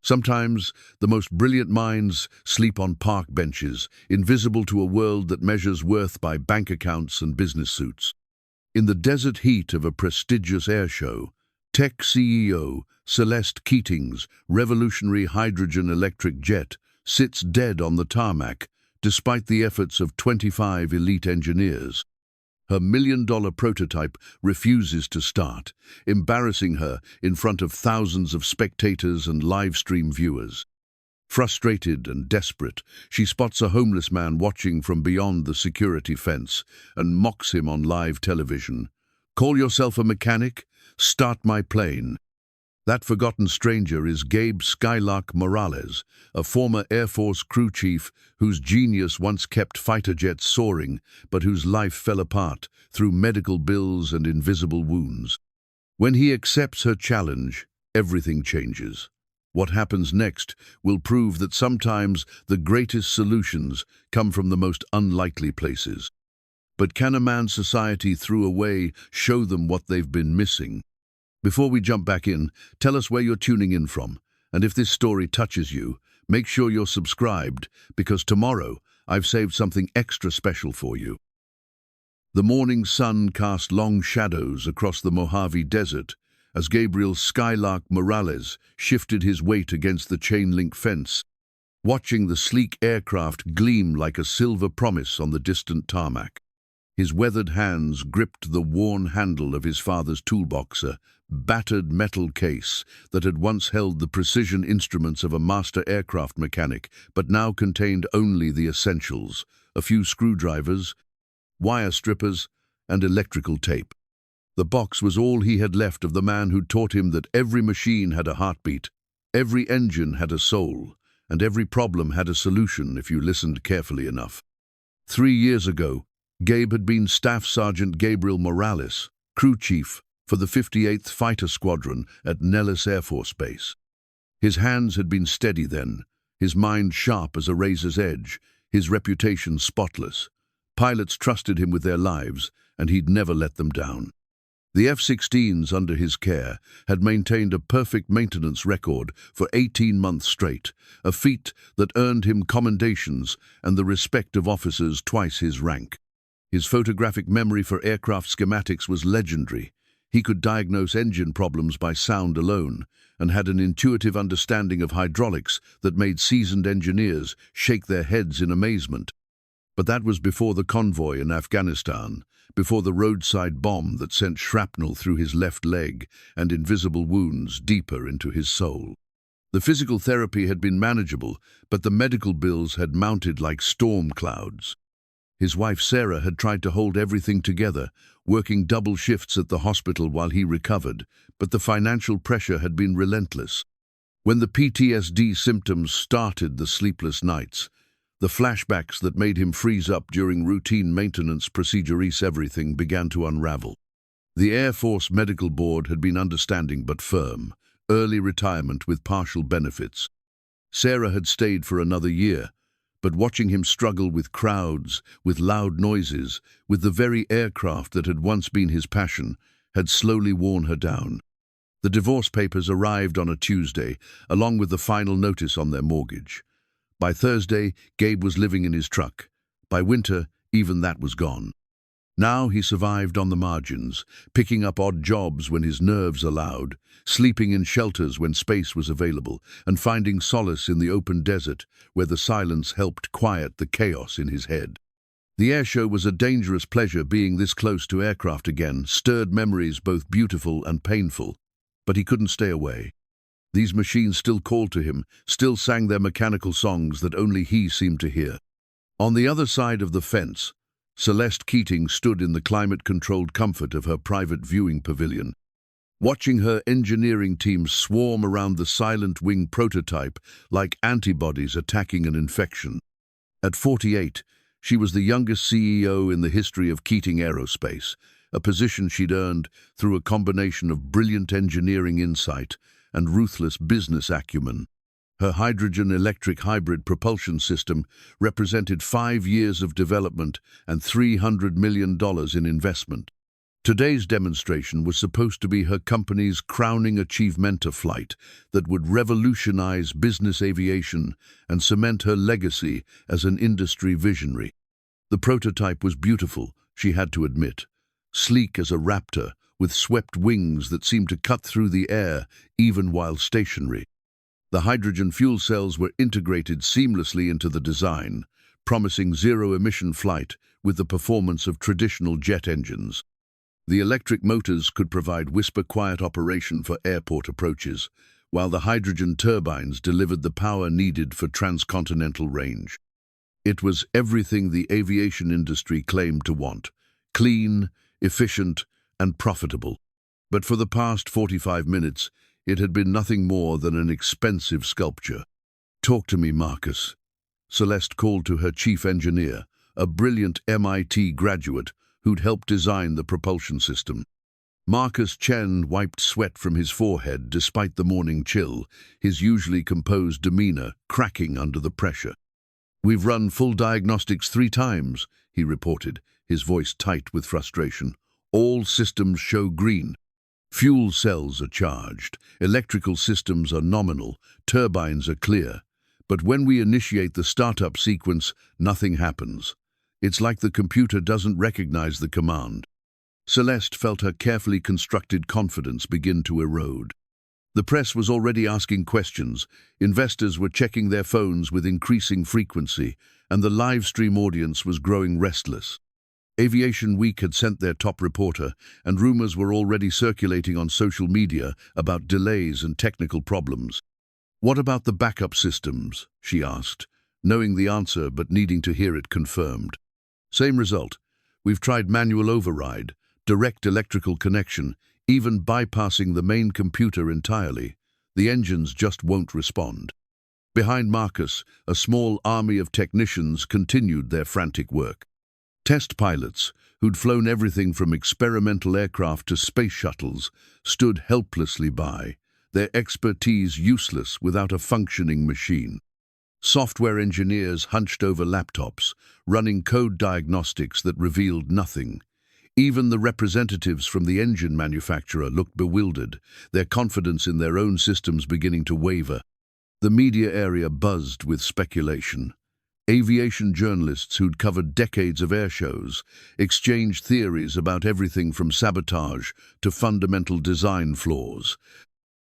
Sometimes the most brilliant minds sleep on park benches, invisible to a world that measures worth by bank accounts and business suits. In the desert heat of a prestigious airshow, tech CEO Celeste Keating's revolutionary hydrogen electric jet sits dead on the tarmac, despite the efforts of 25 elite engineers. Her million-dollar prototype refuses to start, embarrassing her in front of thousands of spectators and livestream viewers. Frustrated and desperate, she spots a homeless man watching from beyond the security fence and mocks him on live television. "Call yourself a mechanic? Start my plane." That forgotten stranger is Gabe Skylark Morales, a former Air Force crew chief whose genius once kept fighter jets soaring, but whose life fell apart through medical bills and invisible wounds. When he accepts her challenge, everything changes. What happens next will prove that sometimes the greatest solutions come from the most unlikely places. But can a man's society threw away show them what they've been missing? Before we jump back in, tell us where you're tuning in from, and if this story touches you, make sure you're subscribed, because tomorrow I've saved something extra special for you. The morning sun cast long shadows across the Mojave Desert as Gabriel Skylark Morales shifted his weight against the chain-link fence, watching the sleek aircraft gleam like a silver promise on the distant tarmac. His weathered hands gripped the worn handle of his father's toolbox, a battered metal case that had once held the precision instruments of a master aircraft mechanic, but now contained only the essentials: a few screwdrivers, wire strippers, and electrical tape. The box was all he had left of the man who'd taught him that every machine had a heartbeat, every engine had a soul, and every problem had a solution if you listened carefully enough. 3 years ago, Gabe had been Staff Sergeant Gabriel Morales, crew chief for the 58th Fighter Squadron at Nellis Air Force Base. His hands had been steady then, his mind sharp as a razor's edge, his reputation spotless. Pilots trusted him with their lives, and he'd never let them down. The F-16s under his care had maintained a perfect maintenance record for 18 months straight, a feat that earned him commendations and the respect of officers twice his rank. His photographic memory for aircraft schematics was legendary. He could diagnose engine problems by sound alone, and had an intuitive understanding of hydraulics that made seasoned engineers shake their heads in amazement. But that was before the convoy in Afghanistan, before the roadside bomb that sent shrapnel through his left leg and invisible wounds deeper into his soul. The physical therapy had been manageable, but the medical bills had mounted like storm clouds. His wife Sarah had tried to hold everything together, working double shifts at the hospital while he recovered, but the financial pressure had been relentless. When the PTSD symptoms started, the sleepless nights, the flashbacks that made him freeze up during routine maintenance procedures, everything began to unravel. The Air Force Medical Board had been understanding but firm, early retirement with partial benefits. Sarah had stayed for another year, but watching him struggle with crowds, with loud noises, with the very aircraft that had once been his passion, had slowly worn her down. The divorce papers arrived on a Tuesday, along with the final notice on their mortgage. By Thursday, Gabe was living in his truck. By winter, even that was gone. Now he survived on the margins, picking up odd jobs when his nerves allowed, sleeping in shelters when space was available, and finding solace in the open desert where the silence helped quiet the chaos in his head. The airshow was a dangerous pleasure. Being this close to aircraft again stirred memories both beautiful and painful, but he couldn't stay away. These machines still called to him, still sang their mechanical songs that only he seemed to hear. On the other side of the fence, Celeste Keating stood in the climate-controlled comfort of her private viewing pavilion, watching her engineering team swarm around the silent wing prototype like antibodies attacking an infection. At 48, she was the youngest CEO in the history of Keating Aerospace, a position she'd earned through a combination of brilliant engineering insight and ruthless business acumen. Her hydrogen-electric hybrid propulsion system represented 5 years of development and $300 million in investment. Today's demonstration was supposed to be her company's crowning achievement, a flight that would revolutionize business aviation and cement her legacy as an industry visionary. The prototype was beautiful, she had to admit, sleek as a raptor, with swept wings that seemed to cut through the air even while stationary. The hydrogen fuel cells were integrated seamlessly into the design, promising zero-emission flight with the performance of traditional jet engines. The electric motors could provide whisper-quiet operation for airport approaches, while the hydrogen turbines delivered the power needed for transcontinental range. It was everything the aviation industry claimed to want: clean, efficient, and profitable. But for the past 45 minutes, it had been nothing more than an expensive sculpture. "Talk to me, Marcus," Celeste called to her chief engineer, a brilliant MIT graduate who'd helped design the propulsion system. Marcus Chen wiped sweat from his forehead despite the morning chill, his usually composed demeanor cracking under the pressure. "We've run full diagnostics 3 times, he reported, his voice tight with frustration. "All systems show green. Fuel cells are charged, electrical systems are nominal, turbines are clear. But when we initiate the startup sequence, nothing happens. It's like the computer doesn't recognize the command." Celeste felt her carefully constructed confidence begin to erode. The press was already asking questions, investors were checking their phones with increasing frequency, and the live stream audience was growing restless. Aviation Week had sent their top reporter, and rumors were already circulating on social media about delays and technical problems. "What about the backup systems?" she asked, knowing the answer but needing to hear it confirmed. "Same result. We've tried manual override, direct electrical connection, even bypassing the main computer entirely. The engines just won't respond." Behind Marcus, a small army of technicians continued their frantic work. Test pilots, who'd flown everything from experimental aircraft to space shuttles, stood helplessly by, their expertise useless without a functioning machine. Software engineers hunched over laptops, running code diagnostics that revealed nothing. Even the representatives from the engine manufacturer looked bewildered, their confidence in their own systems beginning to waver. The media area buzzed with speculation. Aviation journalists who'd covered decades of air shows exchanged theories about everything from sabotage to fundamental design flaws.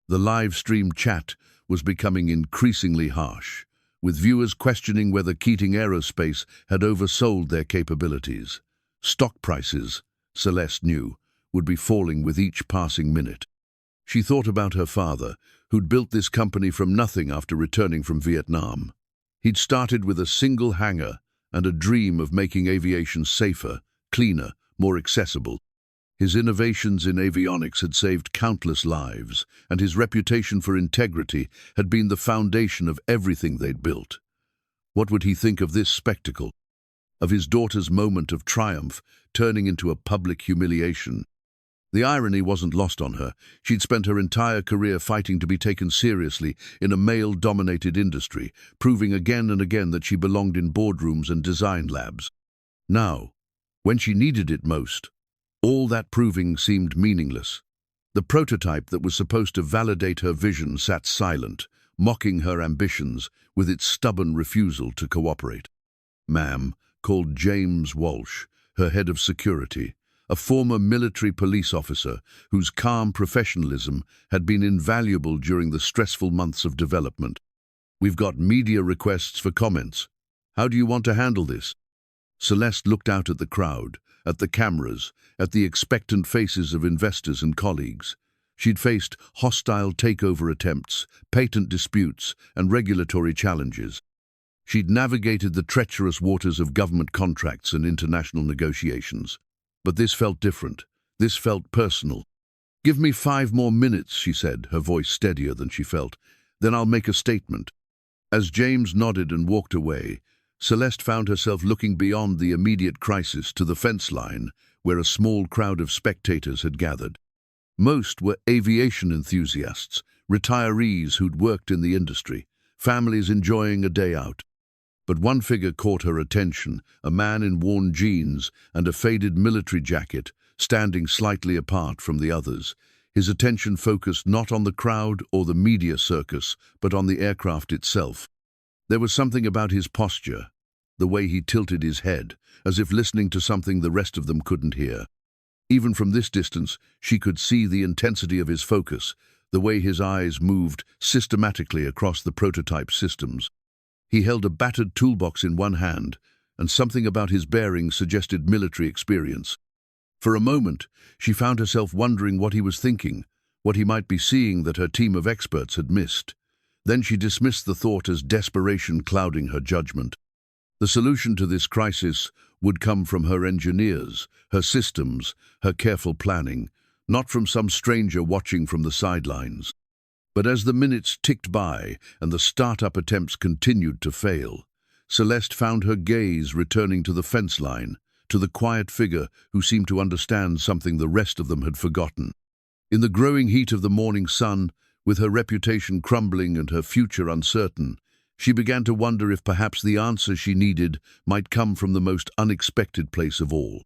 The live stream chat was becoming increasingly harsh, with viewers questioning whether Keating Aerospace had oversold their capabilities. Stock prices, Celeste knew, would be falling with each passing minute. She thought about her father, who'd built this company from nothing after returning from Vietnam. He'd started with a single hangar and a dream of making aviation safer, cleaner, more accessible. His innovations in avionics had saved countless lives, and his reputation for integrity had been the foundation of everything they'd built. What would he think of this spectacle? Of his daughter's moment of triumph turning into a public humiliation? The irony wasn't lost on her. She'd spent her entire career fighting to be taken seriously in a male-dominated industry, proving again and again that she belonged in boardrooms and design labs. Now, when she needed it most, all that proving seemed meaningless. The prototype that was supposed to validate her vision sat silent, mocking her ambitions with its stubborn refusal to cooperate. "Ma'am," called James Walsh, her head of security, a former military police officer whose calm professionalism had been invaluable during the stressful months of development. "We've got media requests for comments. How do you want to handle this?" Celeste looked out at the crowd, at the cameras, at the expectant faces of investors and colleagues. She'd faced hostile takeover attempts, patent disputes, and regulatory challenges. She'd navigated the treacherous waters of government contracts and international negotiations. But this felt different. This felt personal. "Give me 5 more minutes," she said, her voice steadier than she felt. "Then I'll make a statement." As James nodded and walked away, Celeste found herself looking beyond the immediate crisis to the fence line, where a small crowd of spectators had gathered. Most were aviation enthusiasts, retirees who'd worked in the industry, families enjoying a day out. But one figure caught her attention, a man in worn jeans and a faded military jacket, standing slightly apart from the others, his attention focused not on the crowd or the media circus, but on the aircraft itself. There was something about his posture, the way he tilted his head, as if listening to something the rest of them couldn't hear. Even from this distance, she could see the intensity of his focus, the way his eyes moved systematically across the prototype systems. He held a battered toolbox in one hand, and something about his bearing suggested military experience. For a moment, she found herself wondering what he was thinking, what he might be seeing that her team of experts had missed. Then she dismissed the thought as desperation clouding her judgment. The solution to this crisis would come from her engineers, her systems, her careful planning, not from some stranger watching from the sidelines. But as the minutes ticked by and the startup attempts continued to fail, Celeste found her gaze returning to the fence line, to the quiet figure who seemed to understand something the rest of them had forgotten. In the growing heat of the morning sun, with her reputation crumbling and her future uncertain, she began to wonder if perhaps the answer she needed might come from the most unexpected place of all.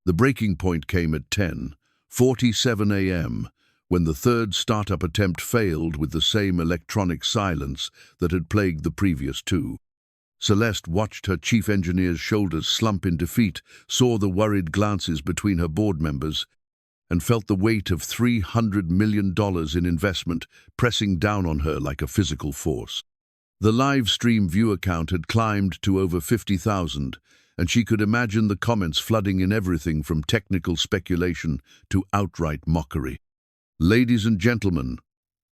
The breaking point came at 10:47 a.m., when the third startup attempt failed with the same electronic silence that had plagued the previous two. Celeste watched her chief engineer's shoulders slump in defeat, saw the worried glances between her board members, and felt the weight of $300 million in investment pressing down on her like a physical force. The live stream viewer count had climbed to over 50,000, and she could imagine the comments flooding in everything from technical speculation to outright mockery. "Ladies and gentlemen,"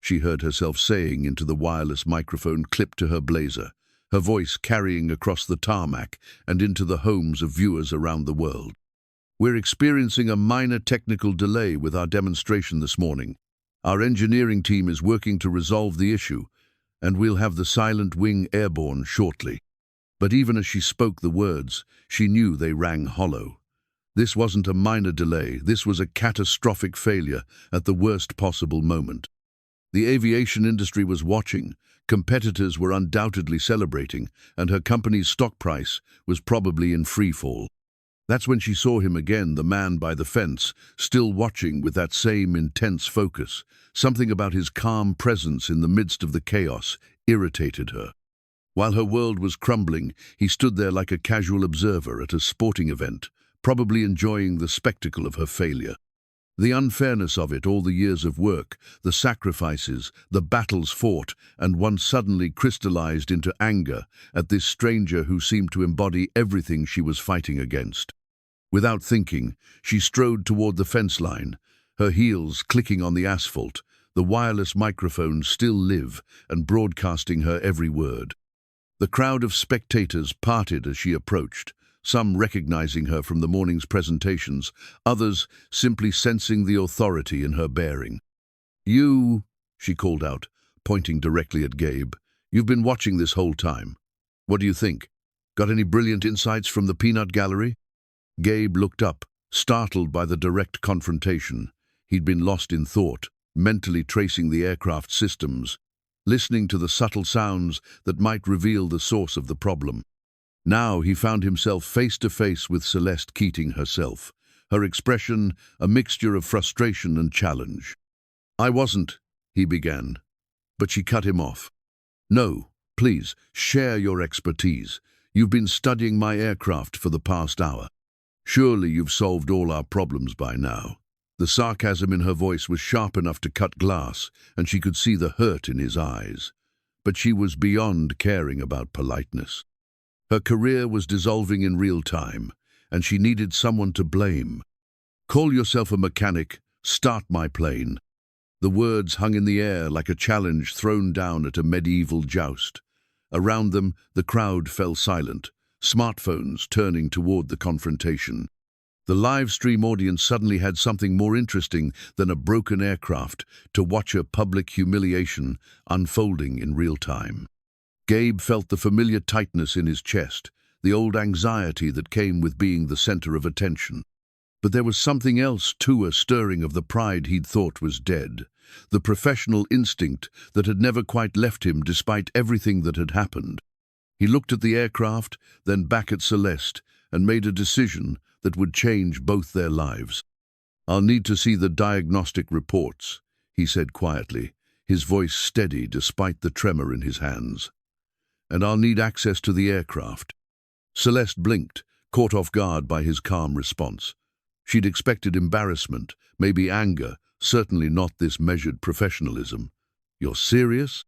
she heard herself saying into the wireless microphone clipped to her blazer, her voice carrying across the tarmac and into the homes of viewers around the world. "We're experiencing a minor technical delay with our demonstration this morning. Our engineering team is working to resolve the issue, and we'll have the silent wing airborne shortly." But even as she spoke the words, she knew they rang hollow. This wasn't a minor delay, this was a catastrophic failure at the worst possible moment. The aviation industry was watching, competitors were undoubtedly celebrating, and her company's stock price was probably in free fall. That's when she saw him again, the man by the fence, still watching with that same intense focus. Something about his calm presence in the midst of the chaos irritated her. While her world was crumbling, he stood there like a casual observer at a sporting event, probably enjoying the spectacle of her failure. The unfairness of it, all the years of work, the sacrifices, the battles fought, and one suddenly crystallized into anger at this stranger who seemed to embody everything she was fighting against. Without thinking, she strode toward the fence line, her heels clicking on the asphalt, the wireless microphone still live and broadcasting her every word. The crowd of spectators parted as she approached, some recognizing her from the morning's presentations, others simply sensing the authority in her bearing. "You," she called out, pointing directly at Gabe, "you've been watching this whole time. What do you think? Got any brilliant insights from the peanut gallery?" Gabe looked up, startled by the direct confrontation. He'd been lost in thought, mentally tracing the aircraft systems, listening to the subtle sounds that might reveal the source of the problem. Now he found himself face to face with Celeste Keating herself, her expression a mixture of frustration and challenge. "I wasn't," he began, but she cut him off. "No, please, share your expertise. You've been studying my aircraft for the past hour. Surely you've solved all our problems by now." The sarcasm in her voice was sharp enough to cut glass, and she could see the hurt in his eyes. But she was beyond caring about politeness. Her career was dissolving in real time, and she needed someone to blame. "Call yourself a mechanic, start my plane." The words hung in the air like a challenge thrown down at a medieval joust. Around them, the crowd fell silent, smartphones turning toward the confrontation. The live stream audience suddenly had something more interesting than a broken aircraft to watch her public humiliation unfolding in real time. Gabe felt the familiar tightness in his chest, the old anxiety that came with being the center of attention. But there was something else too, a stirring of the pride he'd thought was dead, the professional instinct that had never quite left him despite everything that had happened. He looked at the aircraft, then back at Celeste, and made a decision, that would change both their lives. "I'll need to see the diagnostic reports," he said quietly, his voice steady despite the tremor in his hands. "And I'll need access to the aircraft." Celeste blinked, caught off guard by his calm response. She'd expected embarrassment, maybe anger, certainly not this measured professionalism. "You're serious?"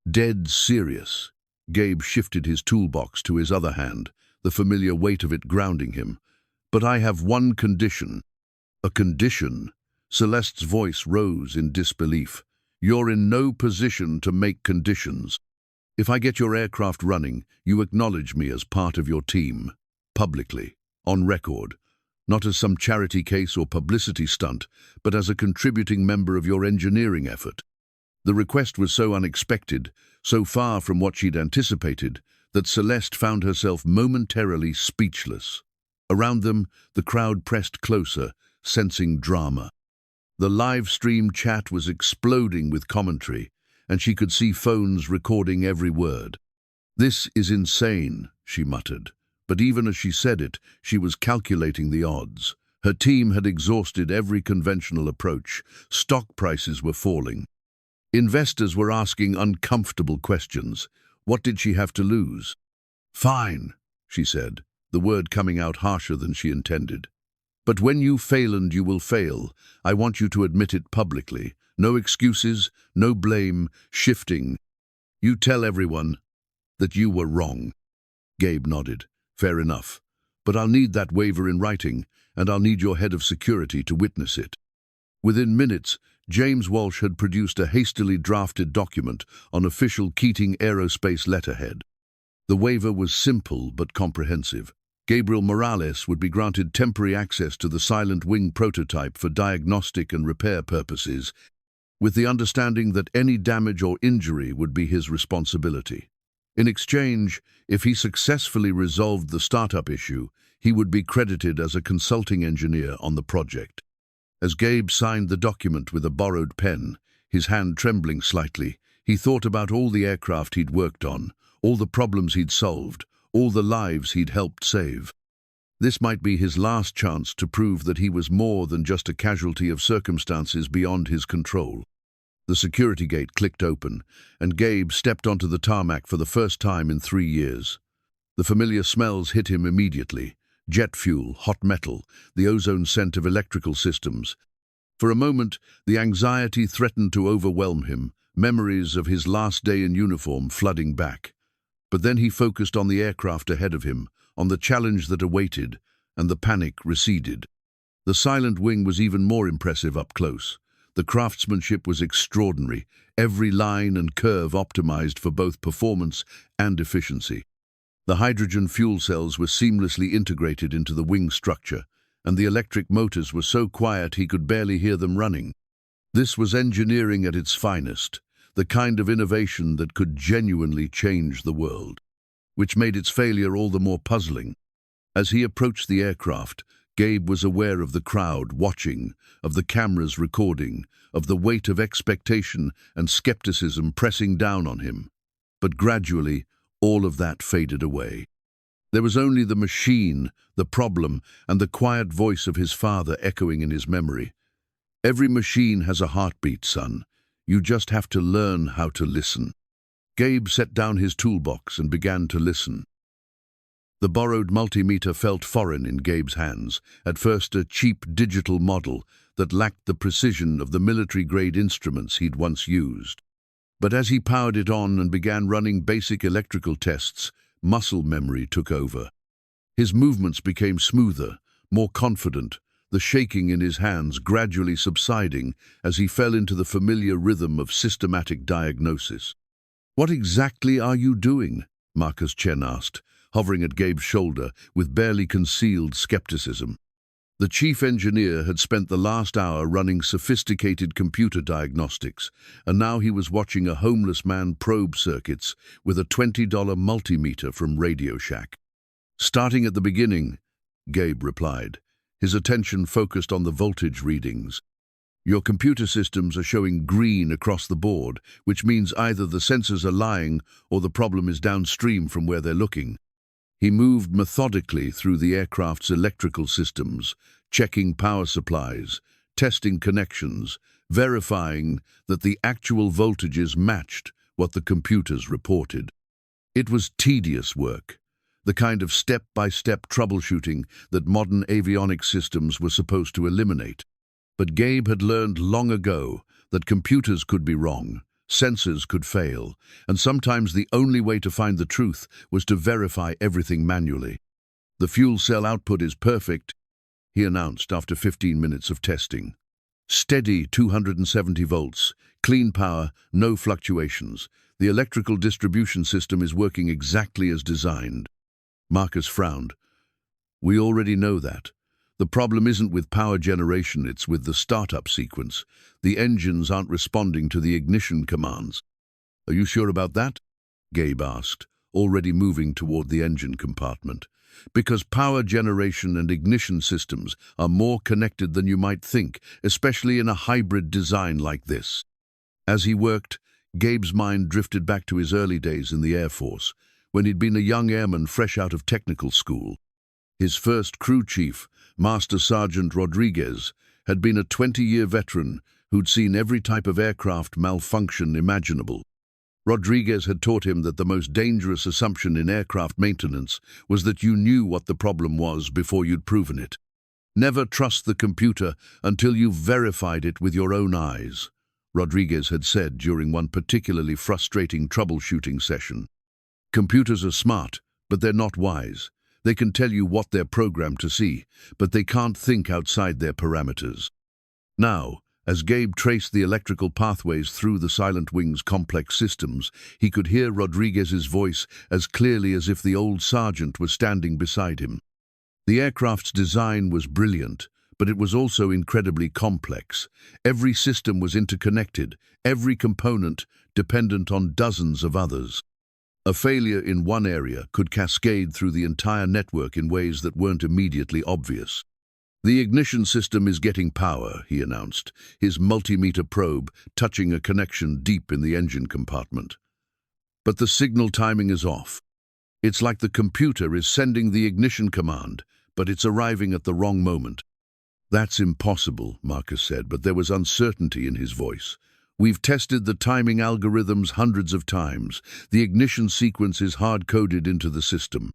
"Dead serious." Gabe shifted his toolbox to his other hand, the familiar weight of it grounding him. "But I have one condition." "A condition?" Celeste's voice rose in disbelief. "You're in no position to make conditions. If I get your aircraft running, you acknowledge me as part of your team. Publicly. On record. Not as some charity case or publicity stunt, but as a contributing member of your engineering effort." The request was so unexpected, so far from what she'd anticipated, that Celeste found herself momentarily speechless. Around them, the crowd pressed closer, sensing drama. The live stream chat was exploding with commentary, and she could see phones recording every word. "This is insane," she muttered. But even as she said it, she was calculating the odds. Her team had exhausted every conventional approach. Stock prices were falling. Investors were asking uncomfortable questions. What did she have to lose? "Fine," she said, the word coming out harsher than she intended. "But when you fail, and you will fail, I want you to admit it publicly. No excuses, no blame, shifting. You tell everyone that you were wrong." Gabe nodded. "Fair enough. But I'll need that waiver in writing, and I'll need your head of security to witness it." Within minutes, James Walsh had produced a hastily drafted document on official Keating Aerospace letterhead. The waiver was simple but comprehensive. Gabriel Morales would be granted temporary access to the Silent Wing prototype for diagnostic and repair purposes, with the understanding that any damage or injury would be his responsibility. In exchange, if he successfully resolved the startup issue, he would be credited as a consulting engineer on the project. As Gabe signed the document with a borrowed pen, his hand trembling slightly, he thought about all the aircraft he'd worked on, all the problems he'd solved, all the lives he'd helped save. This might be his last chance to prove that he was more than just a casualty of circumstances beyond his control. The security gate clicked open, and Gabe stepped onto the tarmac for the first time in 3 years. The familiar smells hit him immediately. Jet fuel, hot metal, the ozone scent of electrical systems. For a moment, the anxiety threatened to overwhelm him, memories of his last day in uniform flooding back. But then he focused on the aircraft ahead of him, on the challenge that awaited, and the panic receded. The Silent Wing was even more impressive up close. The craftsmanship was extraordinary, every line and curve optimized for both performance and efficiency. The hydrogen fuel cells were seamlessly integrated into the wing structure, and the electric motors were so quiet he could barely hear them running. This was engineering at its finest, the kind of innovation that could genuinely change the world, which made its failure all the more puzzling. As he approached the aircraft, Gabe was aware of the crowd watching, of the cameras recording, of the weight of expectation and skepticism pressing down on him. But gradually, all of that faded away. There was only the machine, the problem, and the quiet voice of his father echoing in his memory. "Every machine has a heartbeat, son. You just have to learn how to listen." Gabe set down his toolbox and began to listen. The borrowed multimeter felt foreign in Gabe's hands, at first a cheap digital model that lacked the precision of the military-grade instruments he'd once used. But as he powered it on and began running basic electrical tests, muscle memory took over. His movements became smoother, more confident, the shaking in his hands gradually subsiding as he fell into the familiar rhythm of systematic diagnosis. "What exactly are you doing?" Marcus Chen asked, hovering at Gabe's shoulder with barely concealed skepticism. The chief engineer had spent the last hour running sophisticated computer diagnostics, and now he was watching a homeless man probe circuits with a $20 multimeter from Radio Shack. "Starting at the beginning," Gabe replied, his attention focused on the voltage readings. "Your computer systems are showing green across the board, which means either the sensors are lying or the problem is downstream from where they're looking." He moved methodically through the aircraft's electrical systems, checking power supplies, testing connections, verifying that the actual voltages matched what the computers reported. It was tedious work, the kind of step-by-step troubleshooting that modern avionics systems were supposed to eliminate. But Gabe had learned long ago that computers could be wrong, sensors could fail, and sometimes the only way to find the truth was to verify everything manually. "The fuel cell output is perfect," he announced after 15 minutes of testing. "Steady 270 volts, clean power, no fluctuations. The electrical distribution system is working exactly as designed." Marcus frowned. "We already know that. The problem isn't with power generation, it's with the startup sequence. The engines aren't responding to the ignition commands." "Are you sure about that?" Gabe asked, already moving toward the engine compartment. "Because power generation and ignition systems are more connected than you might think, especially in a hybrid design like this." As he worked, Gabe's mind drifted back to his early days in the Air Force, when he'd been a young airman fresh out of technical school. His first crew chief, Master Sergeant Rodriguez, had been a 20-year veteran who'd seen every type of aircraft malfunction imaginable. Rodriguez had taught him that the most dangerous assumption in aircraft maintenance was that you knew what the problem was before you'd proven it. "Never trust the computer until you've verified it with your own eyes," Rodriguez had said during one particularly frustrating troubleshooting session. "Computers are smart, but they're not wise. They can tell you what they're programmed to see, but they can't think outside their parameters." Now, as Gabe traced the electrical pathways through the Silent Wing's complex systems, he could hear Rodriguez's voice as clearly as if the old sergeant was standing beside him. The aircraft's design was brilliant, but it was also incredibly complex. Every system was interconnected, every component dependent on dozens of others. A failure in one area could cascade through the entire network in ways that weren't immediately obvious. "The ignition system is getting power," he announced, his multimeter probe touching a connection deep in the engine compartment. "But the signal timing is off. It's like the computer is sending the ignition command, but it's arriving at the wrong moment." "That's impossible," Marcus said, but there was uncertainty in his voice. "We've tested the timing algorithms hundreds of times. The ignition sequence is hard-coded into the system."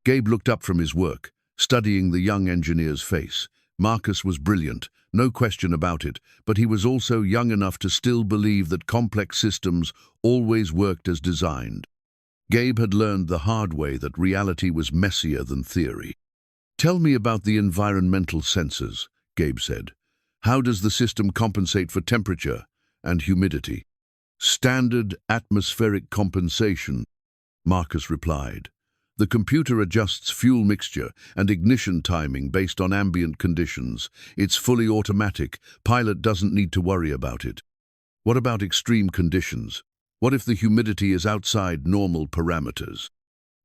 Gabe looked up from his work, studying the young engineer's face. Marcus was brilliant, no question about it, but he was also young enough to still believe that complex systems always worked as designed. Gabe had learned the hard way that reality was messier than theory. "Tell me about the environmental sensors," Gabe said. "How does the system compensate for temperature and humidity?" "Standard atmospheric compensation," Marcus replied. "The computer adjusts fuel mixture and ignition timing based on ambient conditions. It's fully automatic. Pilot doesn't need to worry about it." "What about extreme conditions? What if the humidity is outside normal parameters?"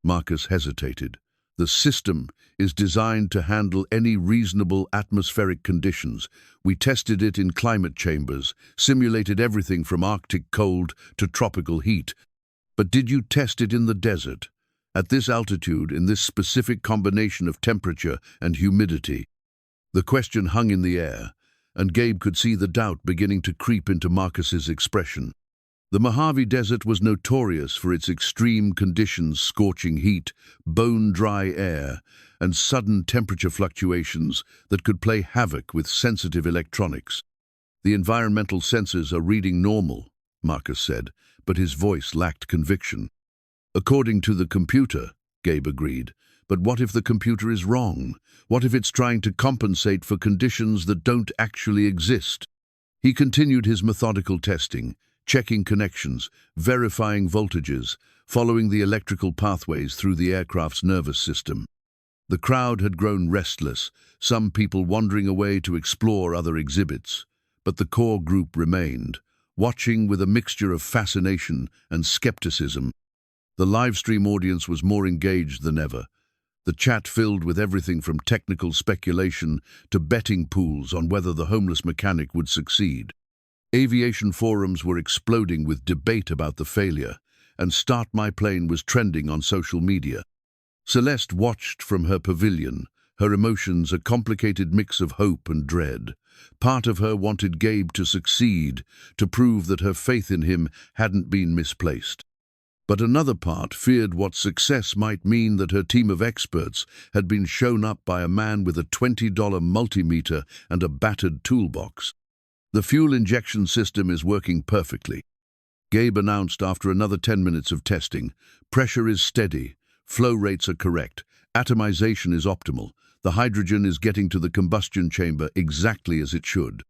Marcus hesitated. "The system is designed to handle any reasonable atmospheric conditions. We tested it in climate chambers, simulated everything from Arctic cold to tropical heat. But did you test it in the desert? At this altitude, in this specific combination of temperature and humidity?" The question hung in the air, and Gabe could see the doubt beginning to creep into Marcus's expression. The Mojave Desert was notorious for its extreme conditions, scorching heat, bone-dry air, and sudden temperature fluctuations that could play havoc with sensitive electronics. "The environmental sensors are reading normal," Marcus said, but his voice lacked conviction. "According to the computer," Gabe agreed. "But what if the computer is wrong? What if it's trying to compensate for conditions that don't actually exist?" He continued his methodical testing, checking connections, verifying voltages, following the electrical pathways through the aircraft's nervous system. The crowd had grown restless, some people wandering away to explore other exhibits, but the core group remained, watching with a mixture of fascination and skepticism. The livestream audience was more engaged than ever, the chat filled with everything from technical speculation to betting pools on whether the homeless mechanic would succeed. Aviation forums were exploding with debate about the failure, and "Start My Plane" was trending on social media. Celeste watched from her pavilion, her emotions a complicated mix of hope and dread. Part of her wanted Gabe to succeed, to prove that her faith in him hadn't been misplaced. But another part feared what success might mean, that her team of experts had been shown up by a man with a $20 multimeter and a battered toolbox. "The fuel injection system is working perfectly," Gabe announced after another 10 minutes of testing. "Pressure is steady, flow rates are correct, atomization is optimal, the hydrogen is getting to the combustion chamber exactly as it should."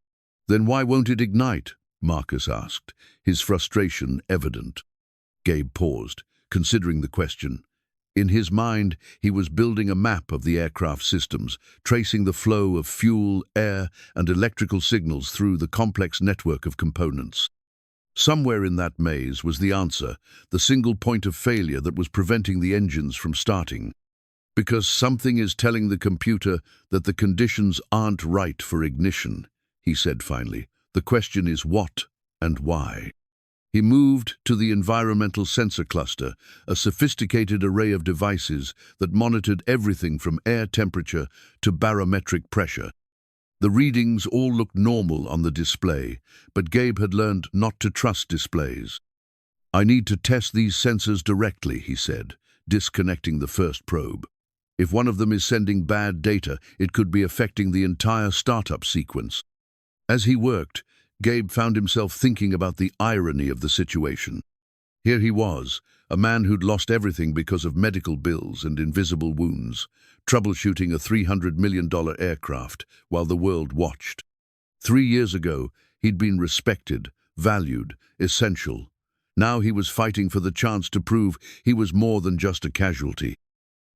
"Then why won't it ignite?" Marcus asked, his frustration evident. Gabe paused, considering the question. In his mind, he was building a map of the aircraft systems, tracing the flow of fuel, air, and electrical signals through the complex network of components. Somewhere in that maze was the answer, the single point of failure that was preventing the engines from starting. "Because something is telling the computer that the conditions aren't right for ignition," he said finally. "The question is what and why." He moved to the environmental sensor cluster, a sophisticated array of devices that monitored everything from air temperature to barometric pressure. The readings all looked normal on the display, but Gabe had learned not to trust displays. "I need to test these sensors directly," he said, disconnecting the first probe. "If one of them is sending bad data, it could be affecting the entire startup sequence." As he worked, Gabe found himself thinking about the irony of the situation. Here he was, a man who'd lost everything because of medical bills and invisible wounds, troubleshooting a $300 million aircraft while the world watched. 3 years ago, he'd been respected, valued, essential. Now he was fighting for the chance to prove he was more than just a casualty.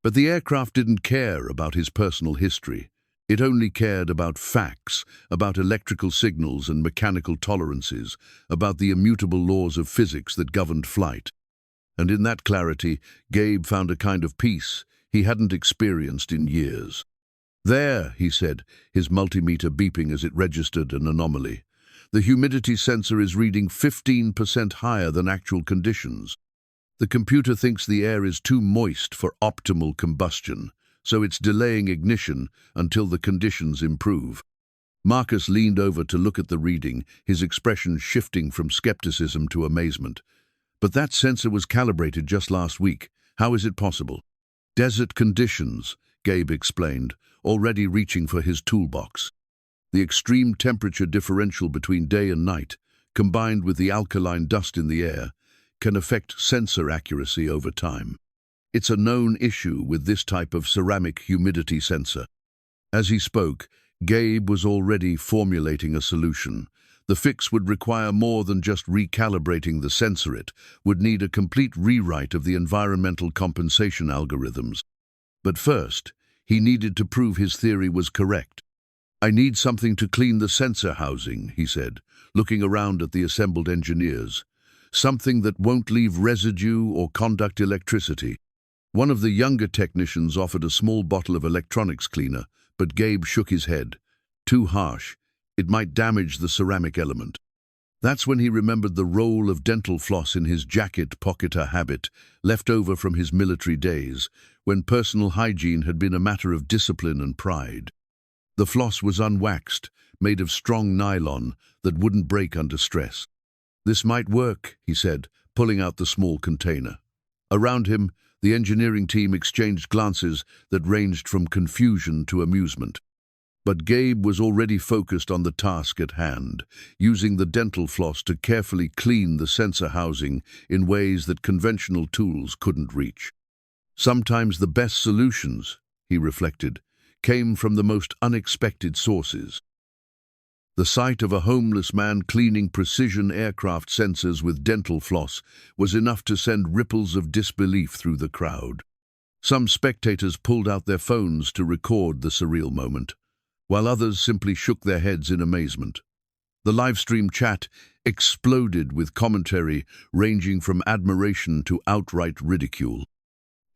But the aircraft didn't care about his personal history. It only cared about facts, about electrical signals and mechanical tolerances, about the immutable laws of physics that governed flight. And in that clarity, Gabe found a kind of peace he hadn't experienced in years. "There," he said, his multimeter beeping as it registered an anomaly. "The humidity sensor is reading 15% higher than actual conditions. The computer thinks the air is too moist for optimal combustion, so it's delaying ignition until the conditions improve." Marcus leaned over to look at the reading, his expression shifting from skepticism to amazement. "But that sensor was calibrated just last week. How is it possible?" "Desert conditions," Gabe explained, already reaching for his toolbox. "The extreme temperature differential between day and night, combined with the alkaline dust in the air, can affect sensor accuracy over time. It's a known issue with this type of ceramic humidity sensor." As he spoke, Gabe was already formulating a solution. The fix would require more than just recalibrating the sensor. It would need a complete rewrite of the environmental compensation algorithms. But first, he needed to prove his theory was correct. "I need something to clean the sensor housing," he said, looking around at the assembled engineers. "Something that won't leave residue or conduct electricity." One of the younger technicians offered a small bottle of electronics cleaner, but Gabe shook his head. "Too harsh. It might damage the ceramic element." That's when he remembered the roll of dental floss in his jacket pocketer habit, left over from his military days, when personal hygiene had been a matter of discipline and pride. The floss was unwaxed, made of strong nylon that wouldn't break under stress. "This might work," he said, pulling out the small container. Around him, the engineering team exchanged glances that ranged from confusion to amusement. But Gabe was already focused on the task at hand, using the dental floss to carefully clean the sensor housing in ways that conventional tools couldn't reach. Sometimes the best solutions, he reflected, came from the most unexpected sources. The sight of a homeless man cleaning precision aircraft sensors with dental floss was enough to send ripples of disbelief through the crowd. Some spectators pulled out their phones to record the surreal moment, while others simply shook their heads in amazement. The livestream chat exploded with commentary ranging from admiration to outright ridicule.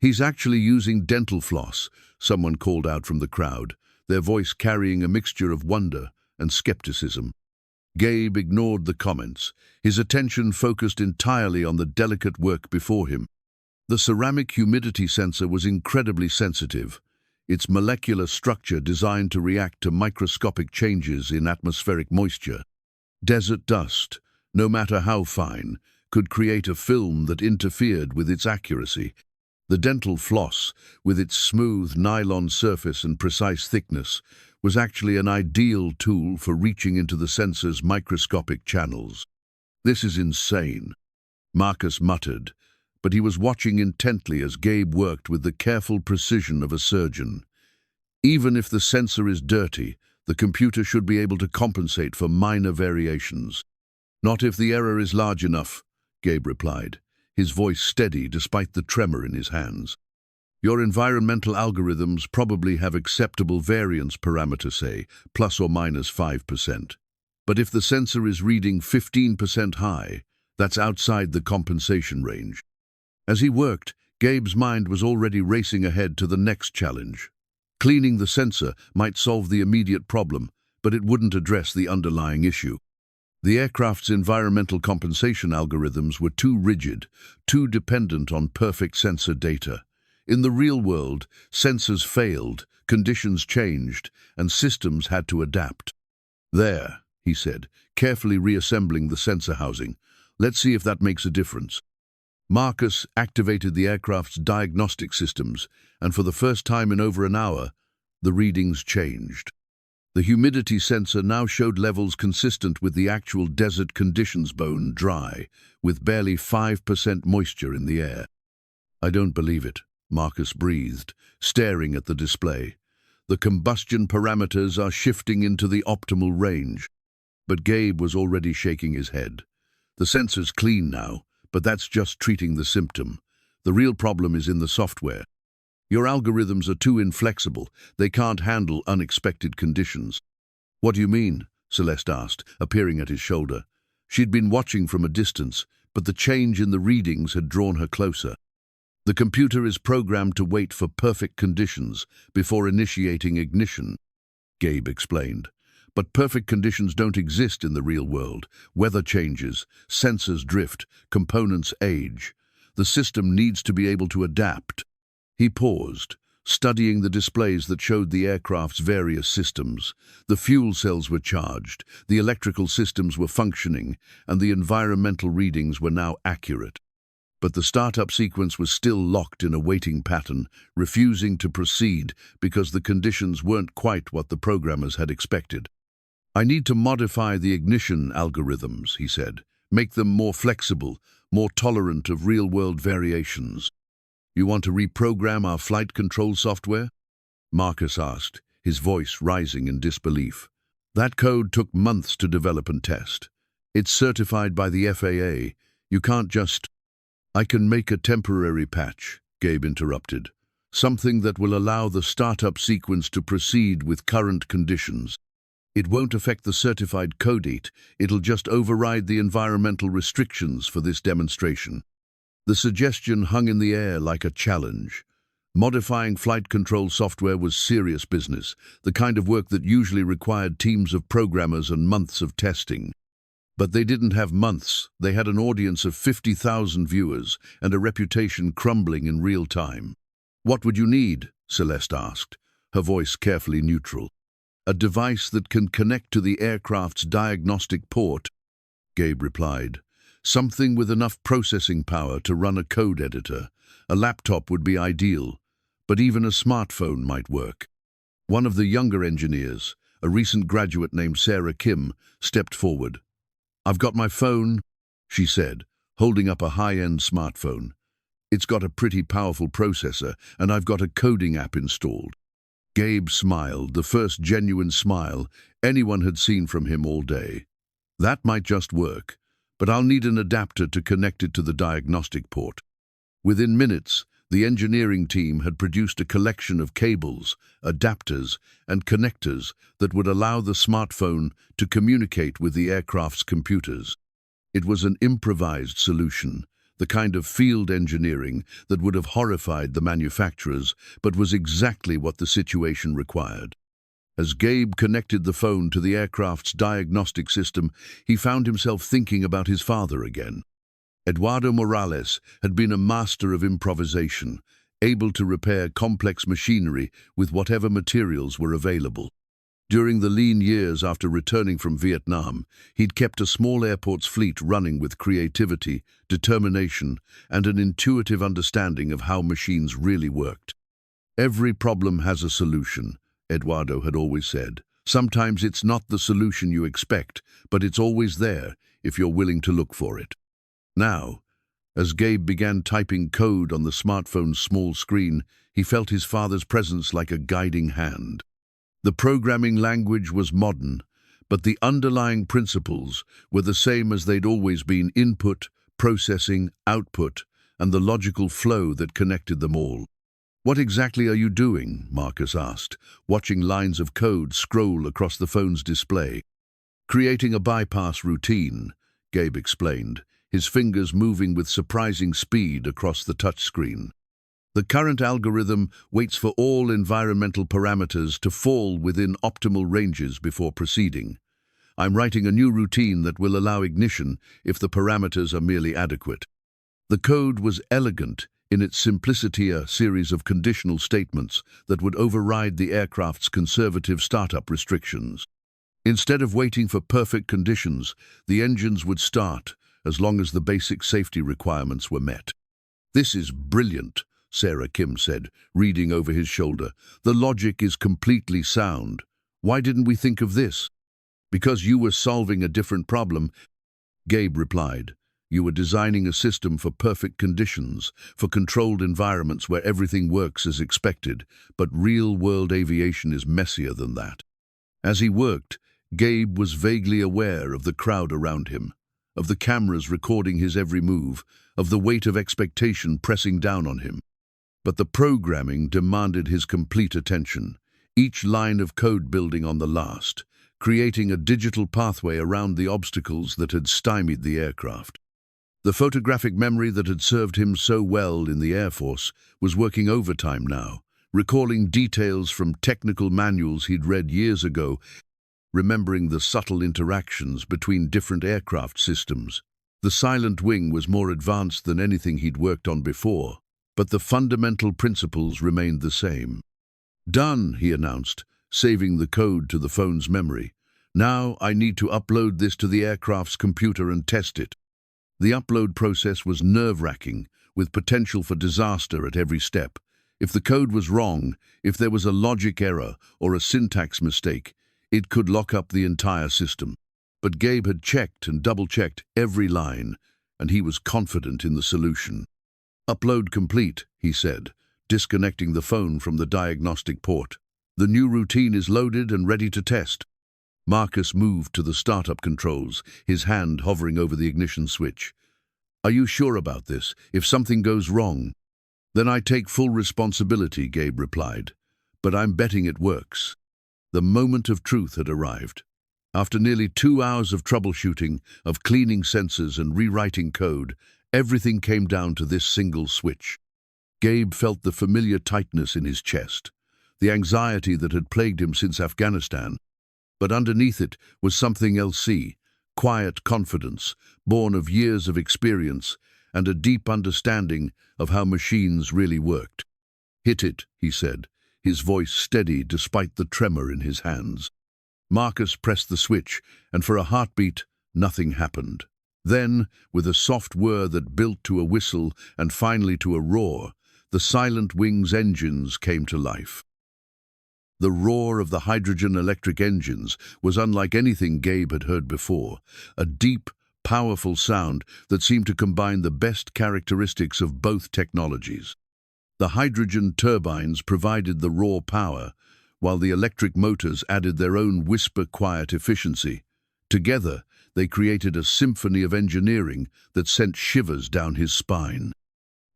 "He's actually using dental floss," someone called out from the crowd, their voice carrying a mixture of wonder and skepticism. Gabe ignored the comments, his attention focused entirely on the delicate work before him. The ceramic humidity sensor was incredibly sensitive, its molecular structure designed to react to microscopic changes in atmospheric moisture. Desert dust, no matter how fine, could create a film that interfered with its accuracy. The dental floss, with its smooth nylon surface and precise thickness, was actually an ideal tool for reaching into the sensor's microscopic channels. "This is insane," Marcus muttered, but he was watching intently as Gabe worked with the careful precision of a surgeon. Even if the sensor is dirty, the computer should be able to compensate for minor variations. "Not if the error is large enough," Gabe replied, his voice steady despite the tremor in his hands. "Your environmental algorithms probably have acceptable variance parameter, say, plus or minus 5%. But if the sensor is reading 15% high, that's outside the compensation range." As he worked, Gabe's mind was already racing ahead to the next challenge. Cleaning the sensor might solve the immediate problem, but it wouldn't address the underlying issue. The aircraft's environmental compensation algorithms were too rigid, too dependent on perfect sensor data. In the real world, sensors failed, conditions changed, and systems had to adapt. "There," he said, carefully reassembling the sensor housing. "Let's see if that makes a difference." Marcus activated the aircraft's diagnostic systems, and for the first time in over an hour, the readings changed. The humidity sensor now showed levels consistent with the actual desert conditions, bone dry, with barely 5% moisture in the air. "I don't believe it," Marcus breathed, staring at the display. "The combustion parameters are shifting into the optimal range." But Gabe was already shaking his head. "The sensor's clean now, but that's just treating the symptom. The real problem is in the software. Your algorithms are too inflexible. They can't handle unexpected conditions." "What do you mean?" Celeste asked, appearing at his shoulder. She'd been watching from a distance, but the change in the readings had drawn her closer. "The computer is programmed to wait for perfect conditions before initiating ignition," Gabe explained. "But perfect conditions don't exist in the real world. Weather changes, sensors drift, components age. The system needs to be able to adapt." He paused, studying the displays that showed the aircraft's various systems. The fuel cells were charged, the electrical systems were functioning, and the environmental readings were now accurate. But the startup sequence was still locked in a waiting pattern, refusing to proceed because the conditions weren't quite what the programmers had expected. "I need to modify the ignition algorithms," he said. "Make them more flexible, more tolerant of real-world variations." "You want to reprogram our flight control software?" Marcus asked, his voice rising in disbelief. "That code took months to develop and test. It's certified by the FAA. You can't just—" "I can make a temporary patch," Gabe interrupted. "Something that will allow the startup sequence to proceed with current conditions. It won't affect the certified codate, it'll just override the environmental restrictions for this demonstration." The suggestion hung in the air like a challenge. Modifying flight control software was serious business, the kind of work that usually required teams of programmers and months of testing. But they didn't have months. They had an audience of 50,000 viewers and a reputation crumbling in real time. "What would you need?" Celeste asked, her voice carefully neutral. "A device that can connect to the aircraft's diagnostic port," Gabe replied. "Something with enough processing power to run a code editor. A laptop would be ideal, but even a smartphone might work." One of the younger engineers, a recent graduate named Sarah Kim, stepped forward. "I've got my phone," she said, holding up a high-end smartphone. "It's got a pretty powerful processor, and I've got a coding app installed." Gabe smiled, the first genuine smile anyone had seen from him all day. "That might just work, but I'll need an adapter to connect it to the diagnostic port." Within minutes, the engineering team had produced a collection of cables, adapters, and connectors that would allow the smartphone to communicate with the aircraft's computers. It was an improvised solution, the kind of field engineering that would have horrified the manufacturers, but was exactly what the situation required. As Gabe connected the phone to the aircraft's diagnostic system, he found himself thinking about his father again. Eduardo Morales had been a master of improvisation, able to repair complex machinery with whatever materials were available. During the lean years after returning from Vietnam, he'd kept a small airport's fleet running with creativity, determination, and an intuitive understanding of how machines really worked. "Every problem has a solution," Eduardo had always said. "Sometimes it's not the solution you expect, but it's always there if you're willing to look for it." Now, as Gabe began typing code on the smartphone's small screen, he felt his father's presence like a guiding hand. The programming language was modern, but the underlying principles were the same as they'd always been: input, processing, output, and the logical flow that connected them all. "What exactly are you doing?" Marcus asked, watching lines of code scroll across the phone's display. "Creating a bypass routine," Gabe explained, his fingers moving with surprising speed across the touchscreen. "The current algorithm waits for all environmental parameters to fall within optimal ranges before proceeding. I'm writing a new routine that will allow ignition if the parameters are merely adequate." The code was elegant in its simplicity, a series of conditional statements that would override the aircraft's conservative startup restrictions. Instead of waiting for perfect conditions, the engines would start as long as the basic safety requirements were met. "This is brilliant," Sarah Kim said, reading over his shoulder. "The logic is completely sound. Why didn't we think of this?" "Because you were solving a different problem," Gabe replied. "You were designing a system for perfect conditions, for controlled environments where everything works as expected, but real-world aviation is messier than that." As he worked, Gabe was vaguely aware of the crowd around him, of the cameras recording his every move, of the weight of expectation pressing down on him. But the programming demanded his complete attention, each line of code building on the last, creating a digital pathway around the obstacles that had stymied the aircraft. The photographic memory that had served him so well in the Air Force was working overtime now, recalling details from technical manuals he'd read years ago, remembering the subtle interactions between different aircraft systems. The silent wing was more advanced than anything he'd worked on before, but the fundamental principles remained the same. "Done," he announced, saving the code to the phone's memory. "Now I need to upload this to the aircraft's computer and test it." The upload process was nerve-wracking, with potential for disaster at every step. If the code was wrong, if there was a logic error or a syntax mistake, it could lock up the entire system. But Gabe had checked and double-checked every line, and he was confident in the solution. "Upload complete," he said, disconnecting the phone from the diagnostic port. "The new routine is loaded and ready to test." Marcus moved to the startup controls, his hand hovering over the ignition switch. "Are you sure about this? If something goes wrong?" "Then I take full responsibility," Gabe replied. "But I'm betting it works." The moment of truth had arrived. After nearly 2 hours of troubleshooting, of cleaning sensors and rewriting code, everything came down to this single switch. Gabe felt the familiar tightness in his chest, the anxiety that had plagued him since Afghanistan. But underneath it was something else, quiet confidence, born of years of experience and a deep understanding of how machines really worked. "Hit it," he said, his voice steady despite the tremor in his hands. Marcus pressed the switch, and for a heartbeat, nothing happened. Then, with a soft whir that built to a whistle and finally to a roar, the silent wing's engines came to life. The roar of the hydrogen-electric engines was unlike anything Gabe had heard before, a deep, powerful sound that seemed to combine the best characteristics of both technologies. The hydrogen turbines provided the raw power, while the electric motors added their own whisper-quiet efficiency. Together, they created a symphony of engineering that sent shivers down his spine.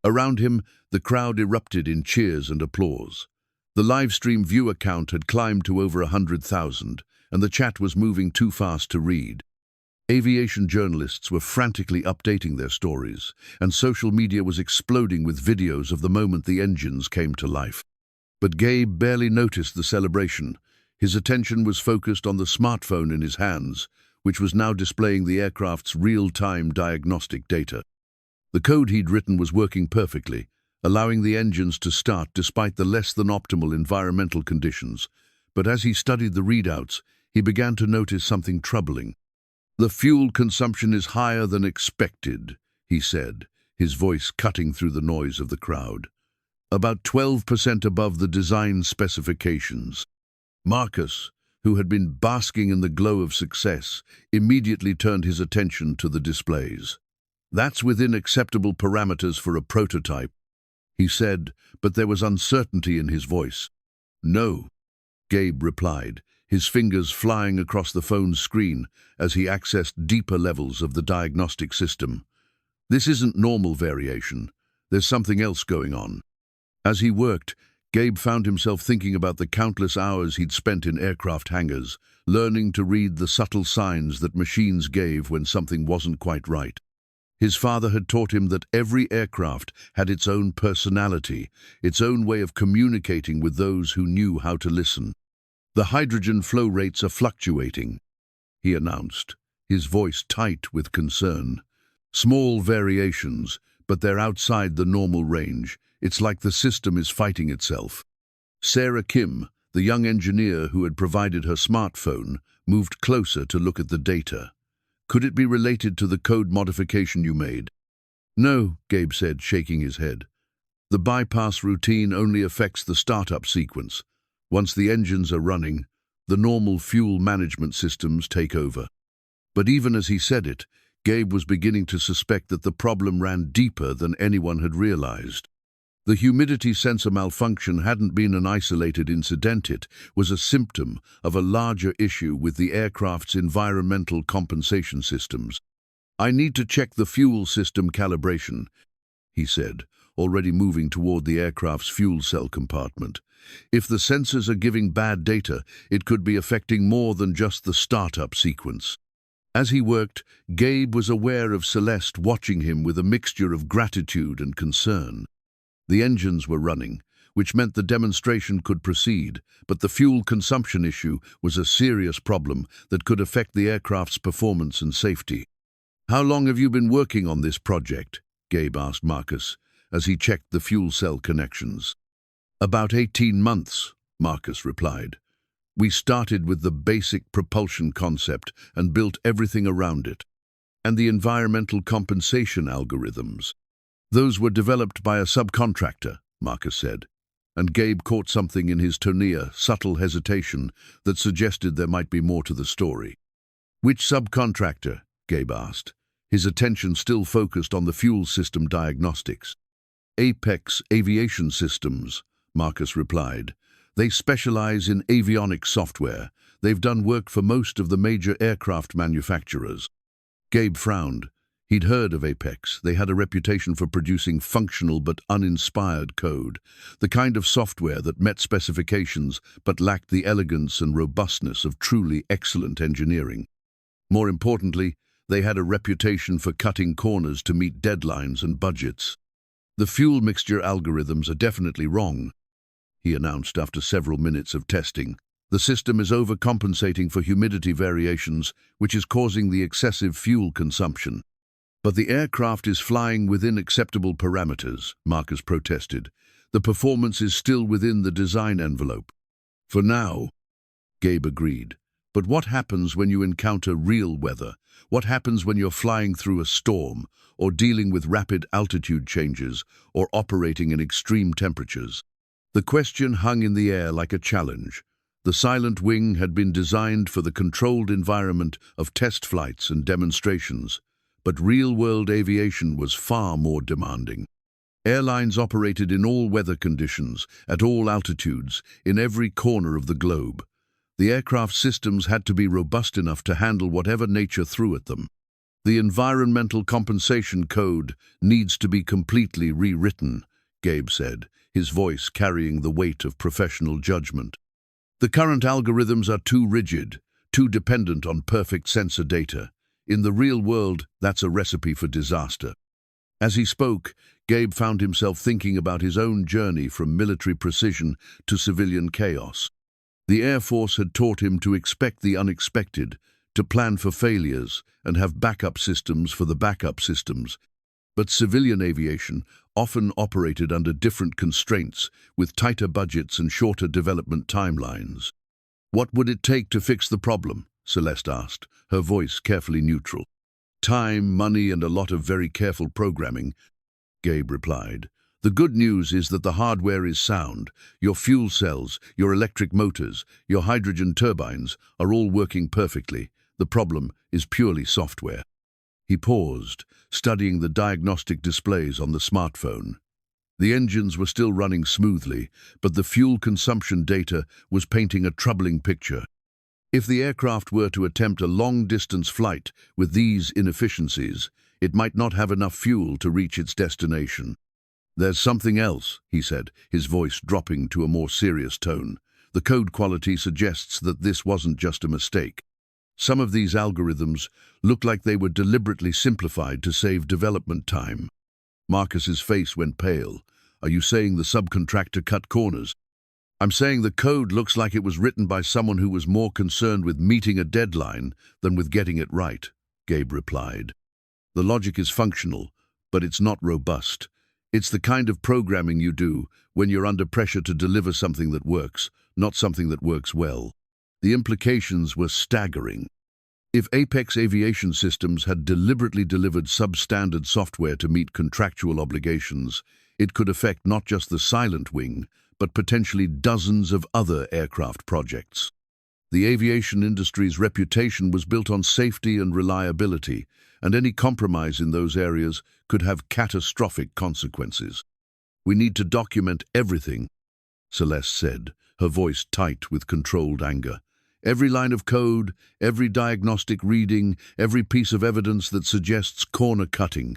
Around him, the crowd erupted in cheers and applause. The livestream viewer count had climbed to over 100,000, and the chat was moving too fast to read. Aviation journalists were frantically updating their stories, and social media was exploding with videos of the moment the engines came to life. But Gabe barely noticed the celebration. His attention was focused on the smartphone in his hands, which was now displaying the aircraft's real-time diagnostic data. The code he'd written was working perfectly, allowing the engines to start despite the less than optimal environmental conditions. But as he studied the readouts, he began to notice something troubling. "The fuel consumption is higher than expected," he said, his voice cutting through the noise of the crowd. "About 12% above the design specifications." Marcus, who had been basking in the glow of success, immediately turned his attention to the displays. "That's within acceptable parameters for a prototype," he said, but there was uncertainty in his voice. "No," Gabe replied, his fingers flying across the phone's screen as he accessed deeper levels of the diagnostic system. "This isn't normal variation. There's something else going on." As he worked, Gabe found himself thinking about the countless hours he'd spent in aircraft hangars, learning to read the subtle signs that machines gave when something wasn't quite right. His father had taught him that every aircraft had its own personality, its own way of communicating with those who knew how to listen. "The hydrogen flow rates are fluctuating," he announced, his voice tight with concern. "Small variations, but they're outside the normal range. It's like the system is fighting itself." Sarah Kim, the young engineer who had provided her smartphone, moved closer to look at the data. "Could it be related to the code modification you made?" "No," Gabe said, shaking his head. "The bypass routine only affects the startup sequence. Once the engines are running, the normal fuel management systems take over." But even as he said it, Gabe was beginning to suspect that the problem ran deeper than anyone had realized. The humidity sensor malfunction hadn't been an isolated incident, it was a symptom of a larger issue with the aircraft's environmental compensation systems. "I need to check the fuel system calibration," he said, already moving toward the aircraft's fuel cell compartment. "If the sensors are giving bad data, it could be affecting more than just the startup sequence." As he worked, Gabe was aware of Celeste watching him with a mixture of gratitude and concern. The engines were running, which meant the demonstration could proceed, but the fuel consumption issue was a serious problem that could affect the aircraft's performance and safety. "How long have you been working on this project?" Gabe asked Marcus, as he checked the fuel cell connections. "About 18 months, Marcus replied. "We started with the basic propulsion concept and built everything around it. And the environmental compensation algorithms. Those were developed by a subcontractor," Marcus said, and Gabe caught something in his tone, subtle hesitation that suggested there might be more to the story. "Which subcontractor?" Gabe asked, his attention still focused on the fuel system diagnostics. "Apex Aviation Systems," Marcus replied. "They specialize in avionics software. They've done work for most of the major aircraft manufacturers." Gabe frowned. He'd heard of Apex. They had a reputation for producing functional but uninspired code, the kind of software that met specifications but lacked the elegance and robustness of truly excellent engineering. More importantly, they had a reputation for cutting corners to meet deadlines and budgets. "The fuel mixture algorithms are definitely wrong," he announced after several minutes of testing. "The system is overcompensating for humidity variations, which is causing the excessive fuel consumption." "But the aircraft is flying within acceptable parameters," Marcus protested. "The performance is still within the design envelope." "For now," Gabe agreed. "But what happens when you encounter real weather? What happens when you're flying through a storm, or dealing with rapid altitude changes, or operating in extreme temperatures?" The question hung in the air like a challenge. The silent wing had been designed for the controlled environment of test flights and demonstrations. But real-world aviation was far more demanding. Airlines operated in all weather conditions, at all altitudes, in every corner of the globe. The aircraft systems had to be robust enough to handle whatever nature threw at them. "The environmental compensation code needs to be completely rewritten," Gabe said, his voice carrying the weight of professional judgment. "The current algorithms are too rigid, too dependent on perfect sensor data. In the real world, that's a recipe for disaster." As he spoke, Gabe found himself thinking about his own journey from military precision to civilian chaos. The Air Force had taught him to expect the unexpected, to plan for failures, and have backup systems for the backup systems. But civilian aviation often operated under different constraints, with tighter budgets and shorter development timelines. "What would it take to fix the problem?" Celeste asked, her voice carefully neutral. "Time, money, and a lot of very careful programming," Gabe replied. "The good news is that the hardware is sound. Your fuel cells, your electric motors, your hydrogen turbines are all working perfectly. The problem is purely software." He paused, studying the diagnostic displays on the smartphone. The engines were still running smoothly, but the fuel consumption data was painting a troubling picture. If the aircraft were to attempt a long-distance flight with these inefficiencies, it might not have enough fuel to reach its destination. "There's something else," he said, his voice dropping to a more serious tone. "The code quality suggests that this wasn't just a mistake. Some of these algorithms look like they were deliberately simplified to save development time." Marcus's face went pale. "Are you saying the subcontractor cut corners?" "I'm saying the code looks like it was written by someone who was more concerned with meeting a deadline than with getting it right," Gabe replied. "The logic is functional, but it's not robust. It's the kind of programming you do when you're under pressure to deliver something that works, not something that works well." The implications were staggering. If Apex Aviation Systems had deliberately delivered substandard software to meet contractual obligations, it could affect not just the silent wing, but potentially dozens of other aircraft projects. The aviation industry's reputation was built on safety and reliability, and any compromise in those areas could have catastrophic consequences. "We need to document everything," Celeste said, her voice tight with controlled anger. "Every line of code, every diagnostic reading, every piece of evidence that suggests corner cutting."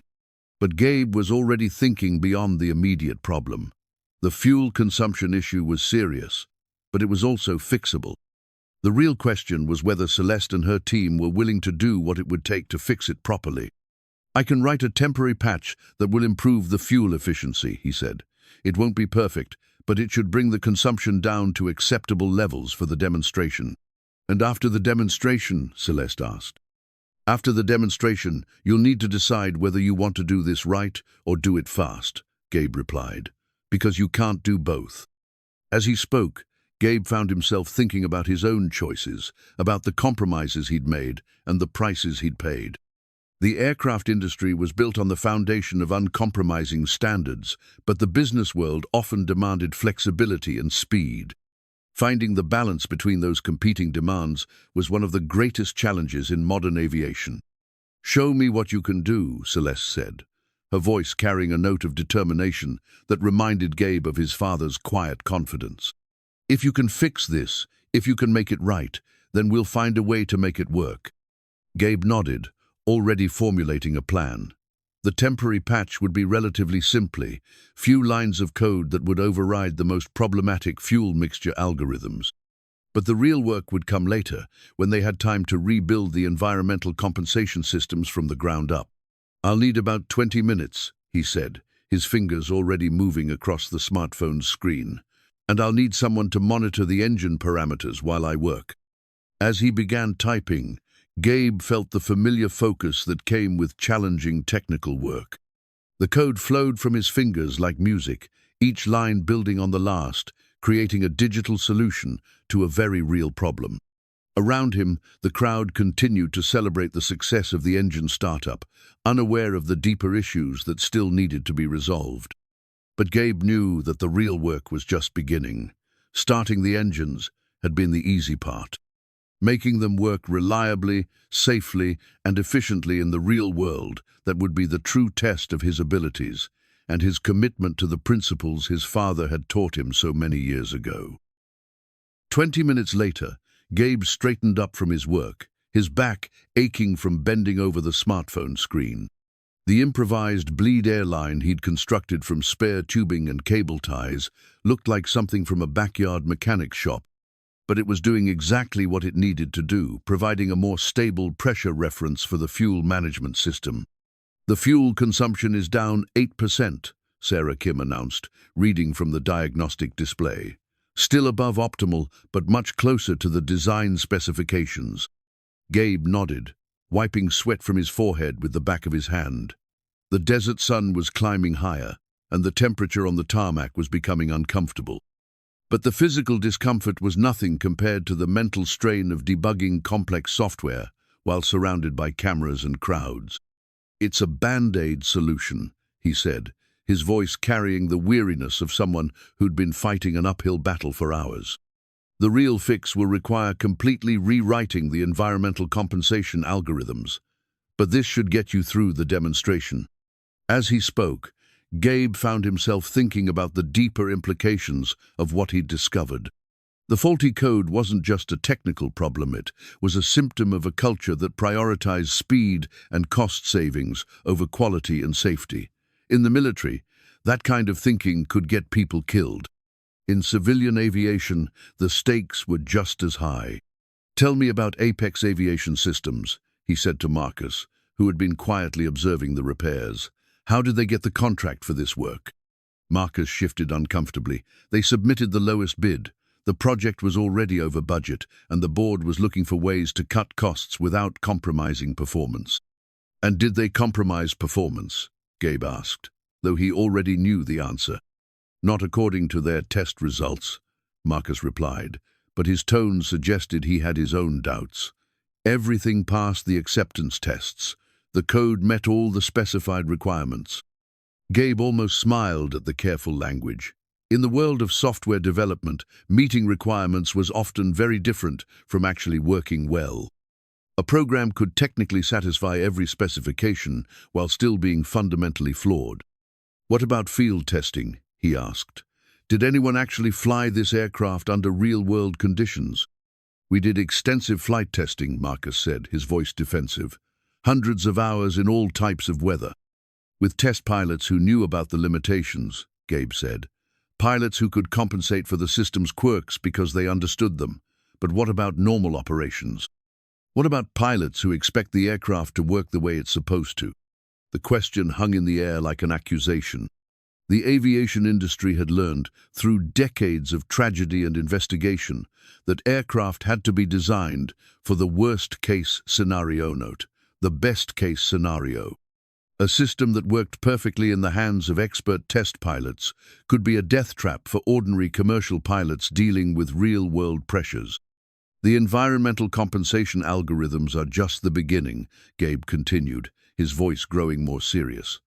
But Gabe was already thinking beyond the immediate problem. The fuel consumption issue was serious, but it was also fixable. The real question was whether Celeste and her team were willing to do what it would take to fix it properly. "I can write a temporary patch that will improve the fuel efficiency," he said. "It won't be perfect, but it should bring the consumption down to acceptable levels for the demonstration." "And after the demonstration?" Celeste asked. "After the demonstration, you'll need to decide whether you want to do this right or do it fast," Gabe replied, "because you can't do both." As he spoke, Gabe found himself thinking about his own choices, about the compromises he'd made and the prices he'd paid. The aircraft industry was built on the foundation of uncompromising standards, but the business world often demanded flexibility and speed. Finding the balance between those competing demands was one of the greatest challenges in modern aviation. "Show me what you can do," Celeste said, her voice carrying a note of determination that reminded Gabe of his father's quiet confidence. "If you can fix this, if you can make it right, then we'll find a way to make it work." Gabe nodded, already formulating a plan. The temporary patch would be relatively simply, few lines of code that would override the most problematic fuel mixture algorithms. But the real work would come later, when they had time to rebuild the environmental compensation systems from the ground up. "I'll need about 20 minutes, he said, his fingers already moving across the smartphone's screen. "And I'll need someone to monitor the engine parameters while I work." As he began typing, Gabe felt the familiar focus that came with challenging technical work. The code flowed from his fingers like music, each line building on the last, creating a digital solution to a very real problem. Around him, the crowd continued to celebrate the success of the engine startup, unaware of the deeper issues that still needed to be resolved. But Gabe knew that the real work was just beginning. Starting the engines had been the easy part. Making them work reliably, safely, and efficiently in the real world, that would be the true test of his abilities and his commitment to the principles his father had taught him so many years ago. 20 minutes later, Gabe straightened up from his work, his back aching from bending over the smartphone screen. The improvised bleed airline he'd constructed from spare tubing and cable ties looked like something from a backyard mechanic shop, but it was doing exactly what it needed to do, providing a more stable pressure reference for the fuel management system. "The fuel consumption is down 8%, Sarah Kim announced, reading from the diagnostic display. "Still above optimal, but much closer to the design specifications." Gabe nodded, wiping sweat from his forehead with the back of his hand. The desert sun was climbing higher, and the temperature on the tarmac was becoming uncomfortable. But the physical discomfort was nothing compared to the mental strain of debugging complex software while surrounded by cameras and crowds. "It's a band-aid solution," he said, his voice carrying the weariness of someone who'd been fighting an uphill battle for hours. "The real fix will require completely rewriting the environmental compensation algorithms, but this should get you through the demonstration." As he spoke, Gabe found himself thinking about the deeper implications of what he'd discovered. The faulty code wasn't just a technical problem, it was a symptom of a culture that prioritized speed and cost savings over quality and safety. In the military, that kind of thinking could get people killed. In civilian aviation, the stakes were just as high. "Tell me about Apex Aviation Systems," he said to Marcus, who had been quietly observing the repairs. "How did they get the contract for this work?" Marcus shifted uncomfortably. "They submitted the lowest bid. The project was already over budget, and the board was looking for ways to cut costs without compromising performance." "And did they compromise performance?" Gabe asked, though he already knew the answer. "Not according to their test results," Marcus replied, but his tone suggested he had his own doubts. "Everything passed the acceptance tests. The code met all the specified requirements." Gabe almost smiled at the careful language. In the world of software development, meeting requirements was often very different from actually working well. A program could technically satisfy every specification while still being fundamentally flawed. "What about field testing?" he asked. "Did anyone actually fly this aircraft under real-world conditions?" "We did extensive flight testing," Marcus said, his voice defensive. "Hundreds of hours in all types of weather. With test pilots who knew about the limitations," Gabe said. "Pilots who could compensate for the system's quirks because they understood them. But what about normal operations? What about pilots who expect the aircraft to work the way it's supposed to?" The question hung in the air like an accusation. The aviation industry had learned, through decades of tragedy and investigation, that aircraft had to be designed for the worst-case scenario, the best-case scenario. A system that worked perfectly in the hands of expert test pilots could be a death trap for ordinary commercial pilots dealing with real-world pressures. "The environmental compensation algorithms are just the beginning," Gabe continued, his voice growing more serious.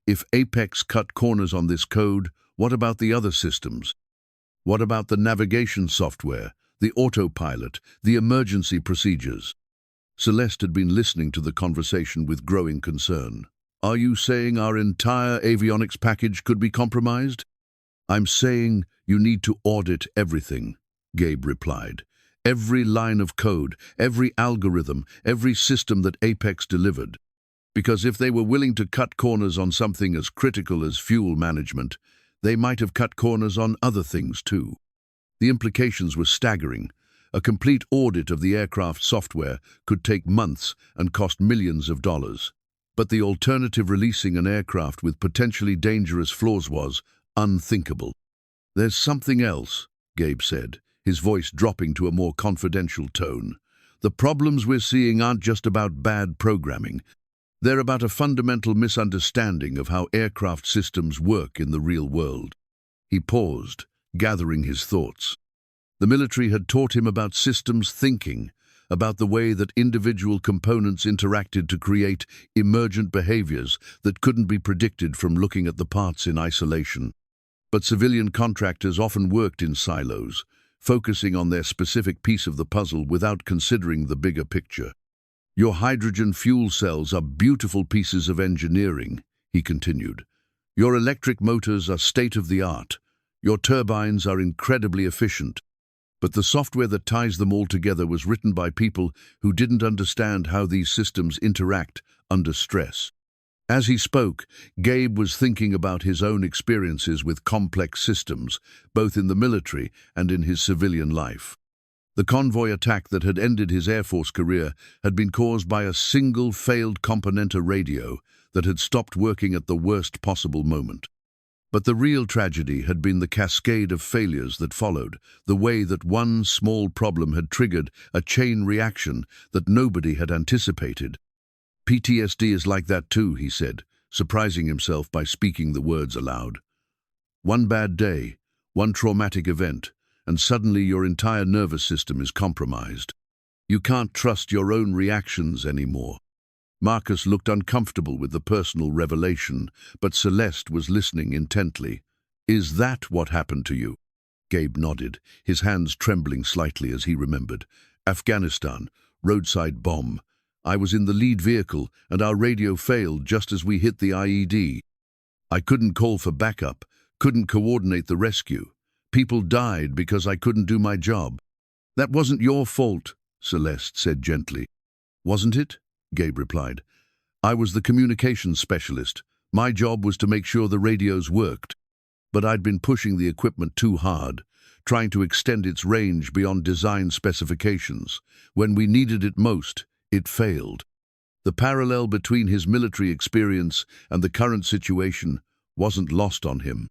"If Apex cut corners on this code, what about the other systems? What about the navigation software, the autopilot, the emergency procedures?" Celeste had been listening to the conversation with growing concern. "Are you saying our entire avionics package could be compromised?" "I'm saying you need to audit everything," Gabe replied. "Every line of code, every algorithm, every system that Apex delivered. Because if they were willing to cut corners on something as critical as fuel management, they might have cut corners on other things too." The implications were staggering. A complete audit of the aircraft software could take months and cost millions of dollars. But the alternative, releasing an aircraft with potentially dangerous flaws, was unthinkable. "There's something else," Gabe said, his voice dropping to a more confidential tone. "The problems we're seeing aren't just about bad programming. They're about a fundamental misunderstanding of how aircraft systems work in the real world." He paused, gathering his thoughts. The military had taught him about systems thinking, about the way that individual components interacted to create emergent behaviors that couldn't be predicted from looking at the parts in isolation. But civilian contractors often worked in silos, focusing on their specific piece of the puzzle without considering the bigger picture. "Your hydrogen fuel cells are beautiful pieces of engineering," he continued. "Your electric motors are state-of-the-art. Your turbines are incredibly efficient. But the software that ties them all together was written by people who didn't understand how these systems interact under stress." As he spoke, Gabe was thinking about his own experiences with complex systems, both in the military and in his civilian life. The convoy attack that had ended his Air Force career had been caused by a single failed componenter radio that had stopped working at the worst possible moment. But the real tragedy had been the cascade of failures that followed, the way that one small problem had triggered a chain reaction that nobody had anticipated. "PTSD is like that too," he said, surprising himself by speaking the words aloud. One bad day, one traumatic event, and suddenly your entire nervous system is compromised. You can't trust your own reactions anymore. Marcus looked uncomfortable with the personal revelation, but Celeste was listening intently. "Is that what happened to you?" Gabe nodded, his hands trembling slightly as he remembered. "Afghanistan, roadside bomb. I was in the lead vehicle, and our radio failed just as we hit the IED. I couldn't call for backup, couldn't coordinate the rescue. People died because I couldn't do my job." "That wasn't your fault," Celeste said gently. "Wasn't it?" Gabe replied. "I was the communications specialist. My job was to make sure the radios worked. But I'd been pushing the equipment too hard, trying to extend its range beyond design specifications. When we needed it most, it failed." The parallel between his military experience and the current situation wasn't lost on him.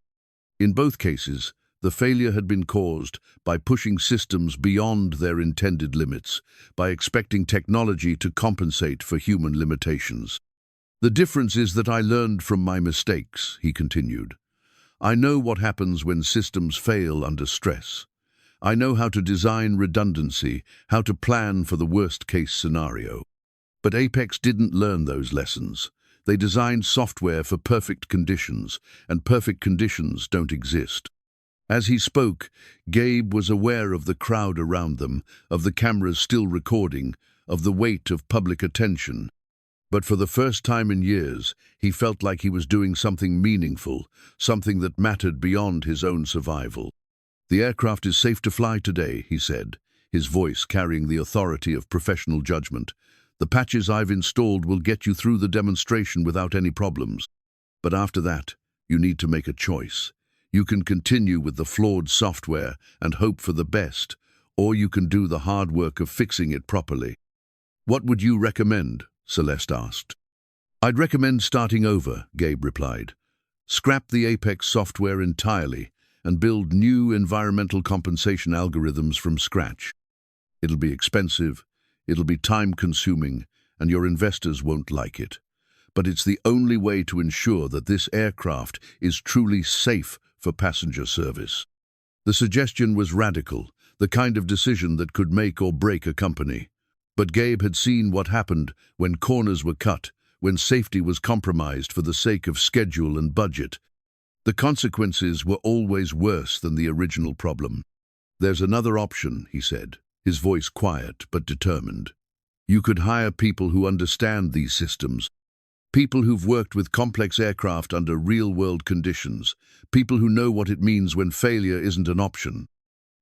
In both cases, the failure had been caused by pushing systems beyond their intended limits, by expecting technology to compensate for human limitations. "The difference is that I learned from my mistakes," he continued. "I know what happens when systems fail under stress. I know how to design redundancy, how to plan for the worst-case scenario." But Apex didn't learn those lessons. They designed software for perfect conditions, and perfect conditions don't exist. As he spoke, Gabe was aware of the crowd around them, of the cameras still recording, of the weight of public attention. But for the first time in years, he felt like he was doing something meaningful, something that mattered beyond his own survival. "The aircraft is safe to fly today," he said, his voice carrying the authority of professional judgment. "The patches I've installed will get you through the demonstration without any problems. But after that, you need to make a choice. You can continue with the flawed software and hope for the best, or you can do the hard work of fixing it properly." "What would you recommend?" Celeste asked. "I'd recommend starting over," Gabe replied. "Scrap the Apex software entirely and build new environmental compensation algorithms from scratch. It'll be expensive, it'll be time-consuming, and your investors won't like it. But it's the only way to ensure that this aircraft is truly safe for passenger service." The suggestion was radical, the kind of decision that could make or break a company. But Gabe had seen what happened when corners were cut, when safety was compromised for the sake of schedule and budget. The consequences were always worse than the original problem. "There's another option," he said, his voice quiet but determined. "You could hire people who understand these systems, people who've worked with complex aircraft under real-world conditions, people who know what it means when failure isn't an option."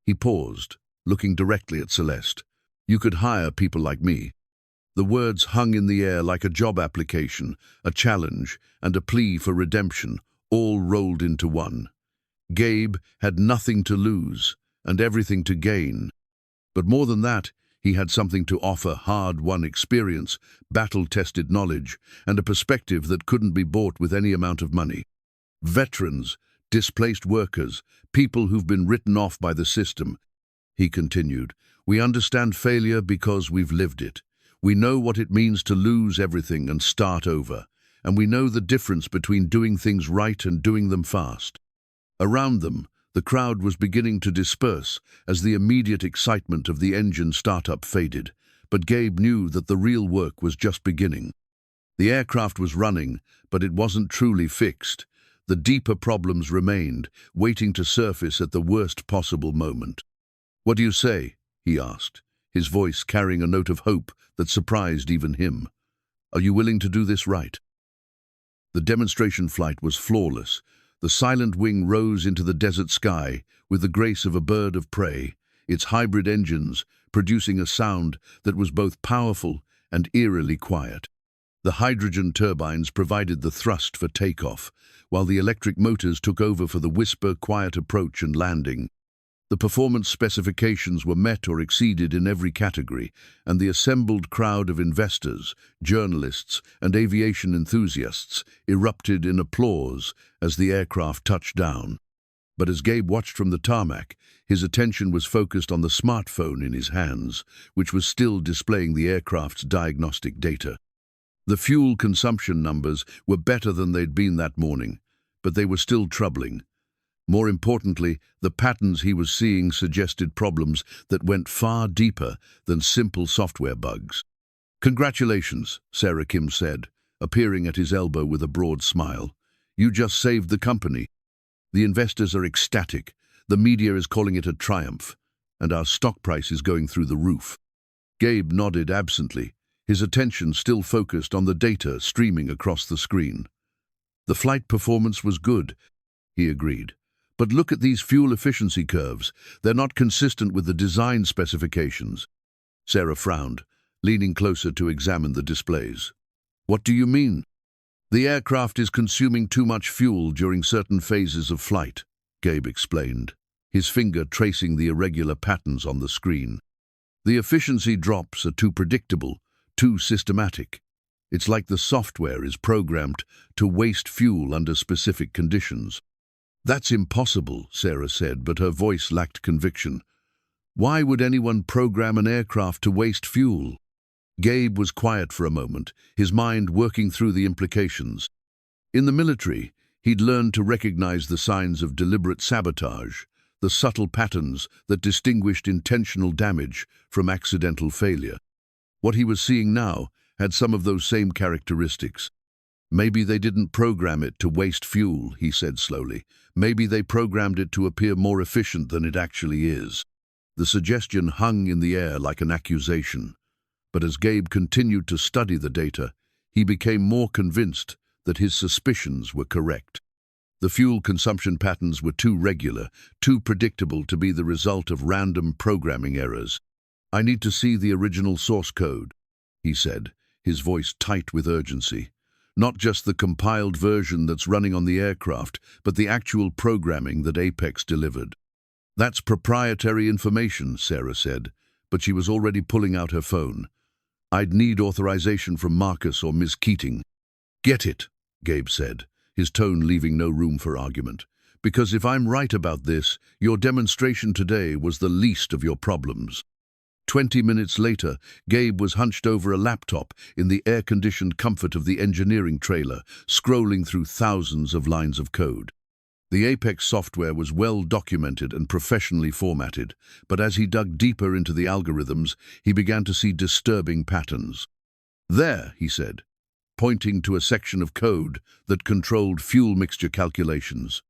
He paused, looking directly at Celeste. "You could hire people like me." The words hung in the air like a job application, a challenge, and a plea for redemption, all rolled into one. Gabe had nothing to lose and everything to gain. But more than that, he had something to offer: hard-won experience, battle-tested knowledge, and a perspective that couldn't be bought with any amount of money. Veterans, displaced workers, people who've been written off by the system. He continued, "We understand failure because we've lived it. We know what it means to lose everything and start over, and we know the difference between doing things right and doing them fast." Around them, the crowd was beginning to disperse as the immediate excitement of the engine startup faded, but Gabe knew that the real work was just beginning. The aircraft was running, but it wasn't truly fixed. The deeper problems remained, waiting to surface at the worst possible moment. "What do you say?" he asked, his voice carrying a note of hope that surprised even him. "Are you willing to do this right?" The demonstration flight was flawless. The silent wing rose into the desert sky with the grace of a bird of prey, its hybrid engines producing a sound that was both powerful and eerily quiet. The hydrogen turbines provided the thrust for takeoff, while the electric motors took over for the whisper, quiet approach and landing. The performance specifications were met or exceeded in every category, and the assembled crowd of investors, journalists, and aviation enthusiasts erupted in applause as the aircraft touched down. But as Gabe watched from the tarmac, his attention was focused on the smartphone in his hands, which was still displaying the aircraft's diagnostic data. The fuel consumption numbers were better than they'd been that morning, but they were still troubling. More importantly, the patterns he was seeing suggested problems that went far deeper than simple software bugs. "Congratulations," Sarah Kim said, appearing at his elbow with a broad smile. "You just saved the company. The investors are ecstatic. The media is calling it a triumph, and our stock price is going through the roof." Gabe nodded absently, his attention still focused on the data streaming across the screen. "The flight performance was good," he agreed. "But look at these fuel efficiency curves. They're not consistent with the design specifications." Sarah frowned, leaning closer to examine the displays. "What do you mean?" "The aircraft is consuming too much fuel during certain phases of flight," Gabe explained, his finger tracing the irregular patterns on the screen. "The efficiency drops are too predictable, too systematic. It's like the software is programmed to waste fuel under specific conditions." "That's impossible," Sarah said, but her voice lacked conviction. "Why would anyone program an aircraft to waste fuel?" Gabe was quiet for a moment, his mind working through the implications. In the military, he'd learned to recognize the signs of deliberate sabotage, the subtle patterns that distinguished intentional damage from accidental failure. What he was seeing now had some of those same characteristics. "Maybe they didn't program it to waste fuel," he said slowly. "Maybe they programmed it to appear more efficient than it actually is." The suggestion hung in the air like an accusation. But as Gabe continued to study the data, he became more convinced that his suspicions were correct. The fuel consumption patterns were too regular, too predictable to be the result of random programming errors. "I need to see the original source code," he said, his voice tight with urgency. "Not just the compiled version that's running on the aircraft, but the actual programming that Apex delivered." "That's proprietary information," Sarah said, but she was already pulling out her phone. "I'd need authorization from Marcus or Ms. Keating." "Get it," Gabe said, his tone leaving no room for argument. "Because if I'm right about this, your demonstration today was the least of your problems." 20 minutes later, Gabe was hunched over a laptop in the air-conditioned comfort of the engineering trailer, scrolling through thousands of lines of code. The Apex software was well documented and professionally formatted, but as he dug deeper into the algorithms, he began to see disturbing patterns. "There," he said, pointing to a section of code that controlled fuel mixture calculations.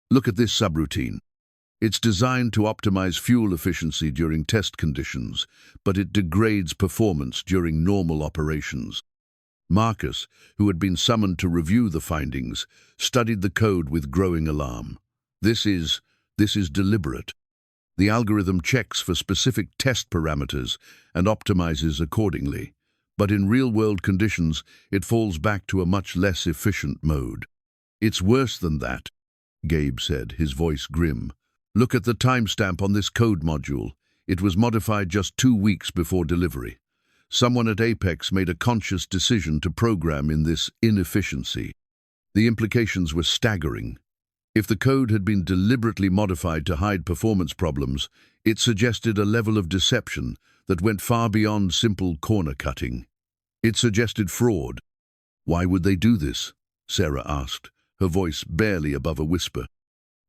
"Look at this subroutine. It's designed to optimize fuel efficiency during test conditions, but it degrades performance during normal operations." Marcus, who had been summoned to review the findings, studied the code with growing alarm. This is deliberate. The algorithm checks for specific test parameters and optimizes accordingly, but in real-world conditions, it falls back to a much less efficient mode. "It's worse than that," Gabe said, his voice grim. "Look at the timestamp on this code module. It was modified just 2 weeks before delivery. Someone at Apex made a conscious decision to program in this inefficiency." The implications were staggering. If the code had been deliberately modified to hide performance problems, it suggested a level of deception that went far beyond simple corner cutting. It suggested fraud. "Why would they do this?" Sarah asked, her voice barely above a whisper.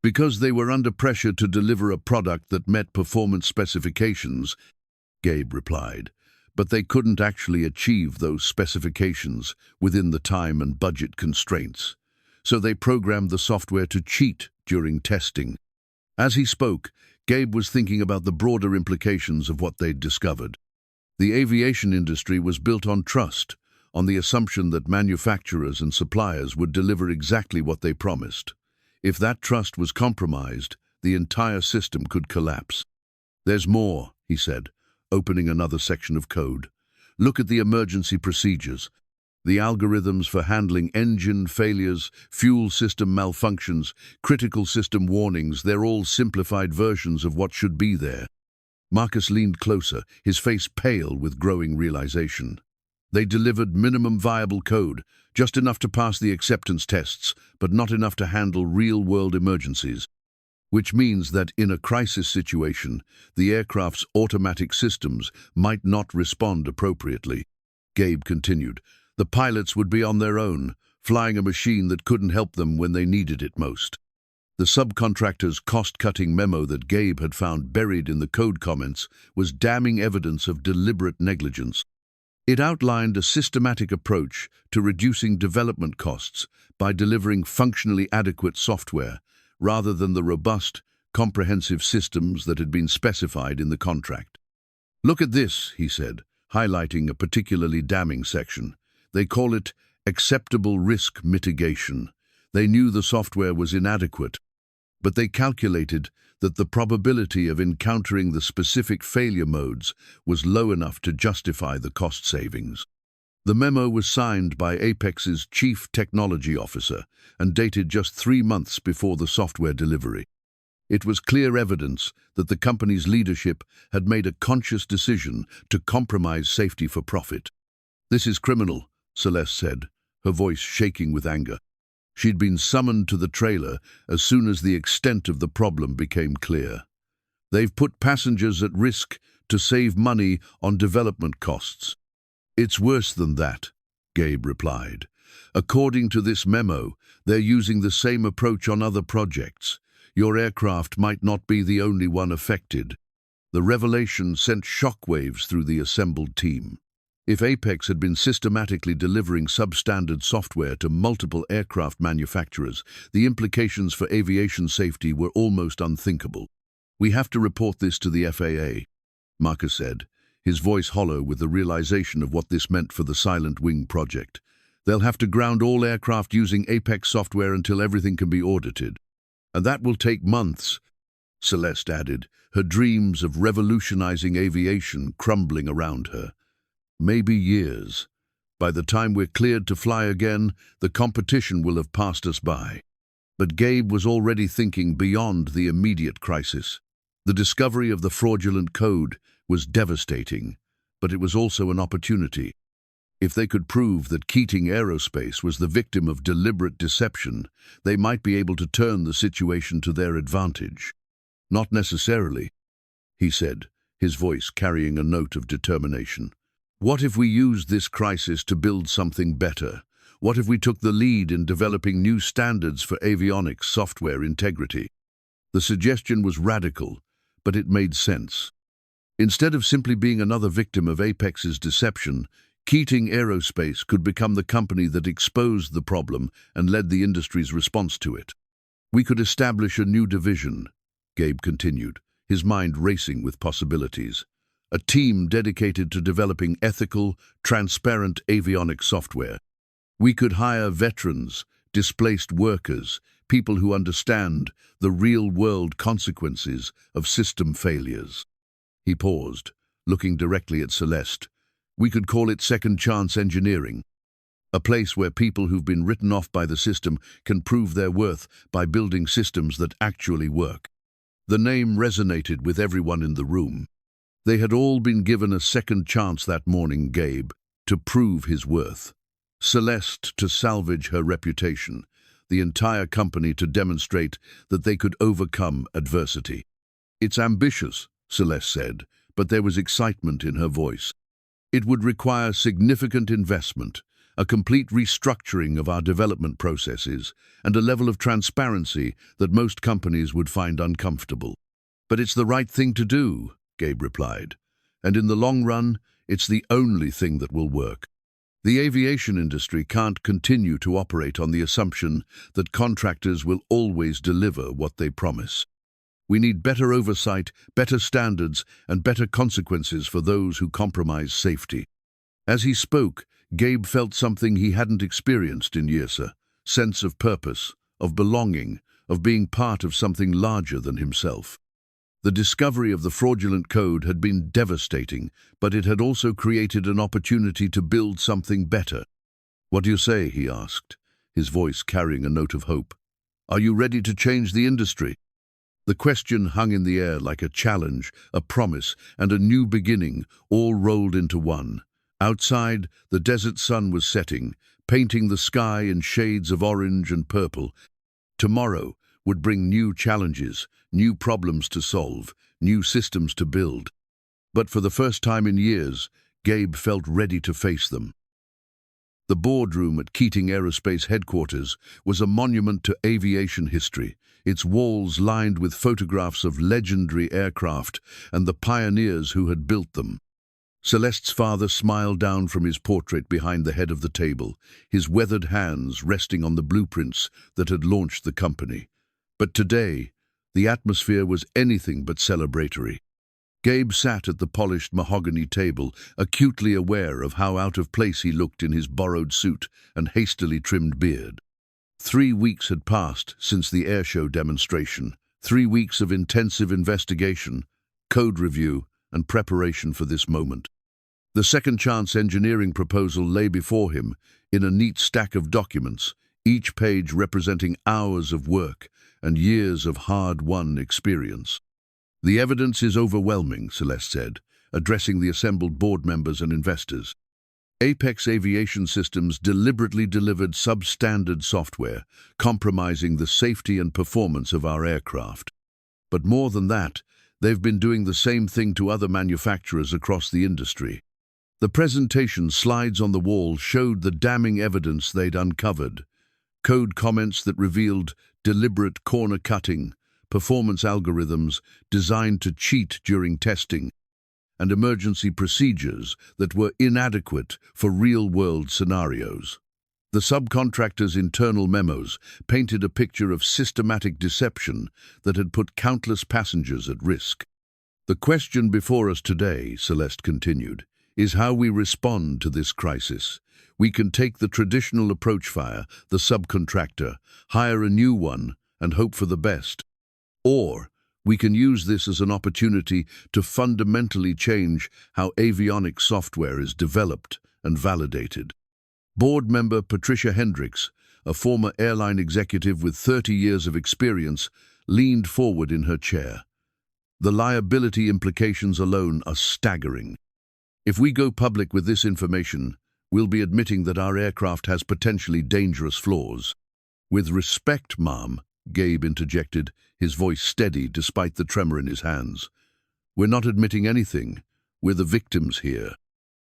"Because they were under pressure to deliver a product that met performance specifications," Gabe replied. "But they couldn't actually achieve those specifications within the time and budget constraints. So they programmed the software to cheat during testing." As he spoke, Gabe was thinking about the broader implications of what they'd discovered. The aviation industry was built on trust, on the assumption that manufacturers and suppliers would deliver exactly what they promised. If that trust was compromised, the entire system could collapse. "There's more," he said, opening another section of code. "Look at the emergency procedures. The algorithms for handling engine failures, fuel system malfunctions, critical system warnings, they're all simplified versions of what should be there." Marcus leaned closer, his face pale with growing realization. They delivered minimum viable code, just enough to pass the acceptance tests, but not enough to handle real-world emergencies. Which means that in a crisis situation, the aircraft's automatic systems might not respond appropriately. Gabe continued, The pilots would be on their own, flying a machine that couldn't help them when they needed it most. The subcontractor's cost-cutting memo that Gabe had found buried in the code comments was damning evidence of deliberate negligence. It outlined a systematic approach to reducing development costs by delivering functionally adequate software, rather than the robust, comprehensive systems that had been specified in the contract. "Look at this," he said, highlighting a particularly damning section. "They call it acceptable risk mitigation. They knew the software was inadequate, but they calculated that the probability of encountering the specific failure modes was low enough to justify the cost savings." The memo was signed by Apex's Chief Technology Officer and dated just 3 months before the software delivery. It was clear evidence that the company's leadership had made a conscious decision to compromise safety for profit. "This is criminal," Celeste said, her voice shaking with anger. She'd been summoned to the trailer as soon as the extent of the problem became clear. "They've put passengers at risk to save money on development costs." "It's worse than that," Gabe replied. "According to this memo, they're using the same approach on other projects. Your aircraft might not be the only one affected." The revelation sent shockwaves through the assembled team. If Apex had been systematically delivering substandard software to multiple aircraft manufacturers, the implications for aviation safety were almost unthinkable. "We have to report this to the FAA," Marcus said, his voice hollow with the realization of what this meant for the Silent Wing project. "They'll have to ground all aircraft using Apex software until everything can be audited. And that will take months," Celeste added, her dreams of revolutionizing aviation crumbling around her. "Maybe years. By the time we're cleared to fly again, the competition will have passed us by." But Gabe was already thinking beyond the immediate crisis. The discovery of the fraudulent code was devastating, but it was also an opportunity. If they could prove that Keating Aerospace was the victim of deliberate deception, they might be able to turn the situation to their advantage. "Not necessarily," he said, his voice carrying a note of determination. "What if we used this crisis to build something better? What if we took the lead in developing new standards for avionics software integrity?" The suggestion was radical, but it made sense. Instead of simply being another victim of Apex's deception, Keating Aerospace could become the company that exposed the problem and led the industry's response to it. "We could establish a new division," Gabe continued, his mind racing with possibilities. "A team dedicated to developing ethical, transparent avionics software. We could hire veterans, displaced workers, people who understand the real-world consequences of system failures." He paused, looking directly at Celeste. "We could call it second chance engineering. A place where people who've been written off by the system can prove their worth by building systems that actually work." The name resonated with everyone in the room. They had all been given a second chance that morning, Gabe, to prove his worth. Celeste to salvage her reputation, the entire company to demonstrate that they could overcome adversity. "It's ambitious," Celeste said, but there was excitement in her voice. "It would require significant investment, a complete restructuring of our development processes, and a level of transparency that most companies would find uncomfortable. But it's the right thing to do," Gabe replied, "and in the long run, it's the only thing that will work. The aviation industry can't continue to operate on the assumption that contractors will always deliver what they promise. We need better oversight, better standards, and better consequences for those who compromise safety." As he spoke, Gabe felt something he hadn't experienced in years, a sense of purpose, of belonging, of being part of something larger than himself. The discovery of the fraudulent code had been devastating, but it had also created an opportunity to build something better. "What do you say?" he asked, his voice carrying a note of hope. "Are you ready to change the industry?" The question hung in the air like a challenge, a promise, and a new beginning, all rolled into one. Outside, the desert sun was setting, painting the sky in shades of orange and purple. Tomorrow would bring new challenges, new problems to solve, new systems to build. But for the first time in years, Gabe felt ready to face them. The Boardroom at Keating Aerospace headquarters was a monument to aviation history, its walls lined with photographs of legendary aircraft and the pioneers who had built them. Celeste's father smiled down from his portrait behind the head of the table, his weathered hands resting on the blueprints that had launched the company. But today, the atmosphere was anything but celebratory. Gabe sat at the polished mahogany table, acutely aware of how out of place he looked in his borrowed suit and hastily trimmed beard. 3 weeks had passed since the airshow demonstration, 3 weeks of intensive investigation, code review, and preparation for this moment. The second chance engineering proposal lay before him in a neat stack of documents, each page representing hours of work and years of hard-won experience. "The evidence is overwhelming," Celeste said, addressing the assembled board members and investors. Apex Aviation Systems deliberately delivered substandard software, compromising the safety and performance of our aircraft. But more than that, they've been doing the same thing to other manufacturers across the industry. The presentation slides on the wall showed the damning evidence they'd uncovered. Code comments that revealed deliberate corner-cutting, performance algorithms designed to cheat during testing, and emergency procedures that were inadequate for real-world scenarios. The subcontractors' internal memos painted a picture of systematic deception that had put countless passengers at risk. "The question before us today," Celeste continued, "is how we respond to this crisis. We can take the traditional approach, fire the subcontractor, hire a new one, and hope for the best. Or we can use this as an opportunity to fundamentally change how avionics software is developed and validated." Board member Patricia Hendricks, a former airline executive with 30 years of experience, leaned forward in her chair. "The liability implications alone are staggering. If we go public with this information, we'll be admitting that our aircraft has potentially dangerous flaws." "With respect, ma'am," Gabe interjected, his voice steady despite the tremor in his hands. "We're not admitting anything. We're the victims here.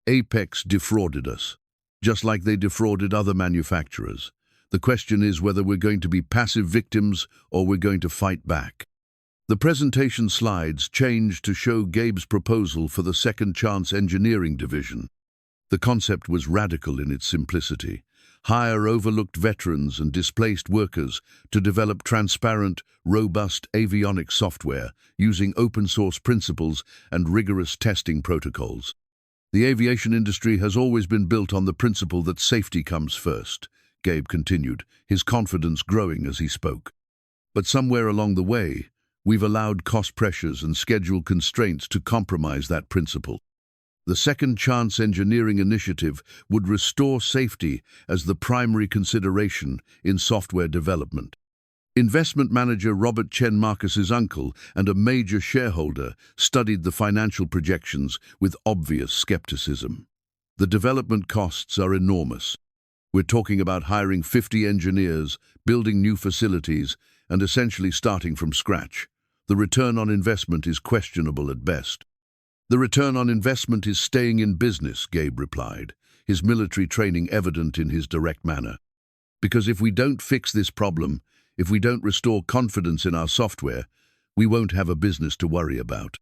Apex defrauded us, just like they defrauded other manufacturers. The question is whether we're going to be passive victims or we're going to fight back." The presentation slides changed to show Gabe's proposal for the Second Chance Engineering Division. The concept was radical in its simplicity. Hire overlooked veterans and displaced workers to develop transparent, robust avionics software using open-source principles and rigorous testing protocols. "The aviation industry has always been built on the principle that safety comes first," Gabe continued, his confidence growing as he spoke. "But somewhere along the way, we've allowed cost pressures and schedule constraints to compromise that principle. The Second Chance Engineering Initiative would restore safety as the primary consideration in software development." Investment manager Robert Chen Marcus's uncle and a major shareholder studied the financial projections with obvious skepticism. "The development costs are enormous. We're talking about hiring 50 engineers, building new facilities, and essentially starting from scratch. The return on investment is questionable at best." "The return on investment is staying in business," Gabe replied, his military training evident in his direct manner. "Because if we don't fix this problem, if we don't restore confidence in our software, we won't have a business to worry about."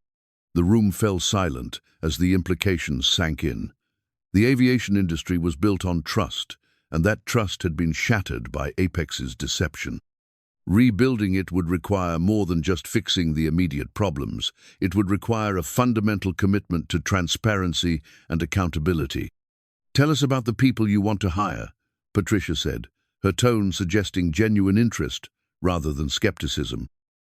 The room fell silent as the implications sank in. The aviation industry was built on trust, and that trust had been shattered by Apex's deception. Rebuilding it would require more than just fixing the immediate problems. It would require a fundamental commitment to transparency and accountability. "Tell us about the people you want to hire," Patricia said, her tone suggesting genuine interest rather than skepticism.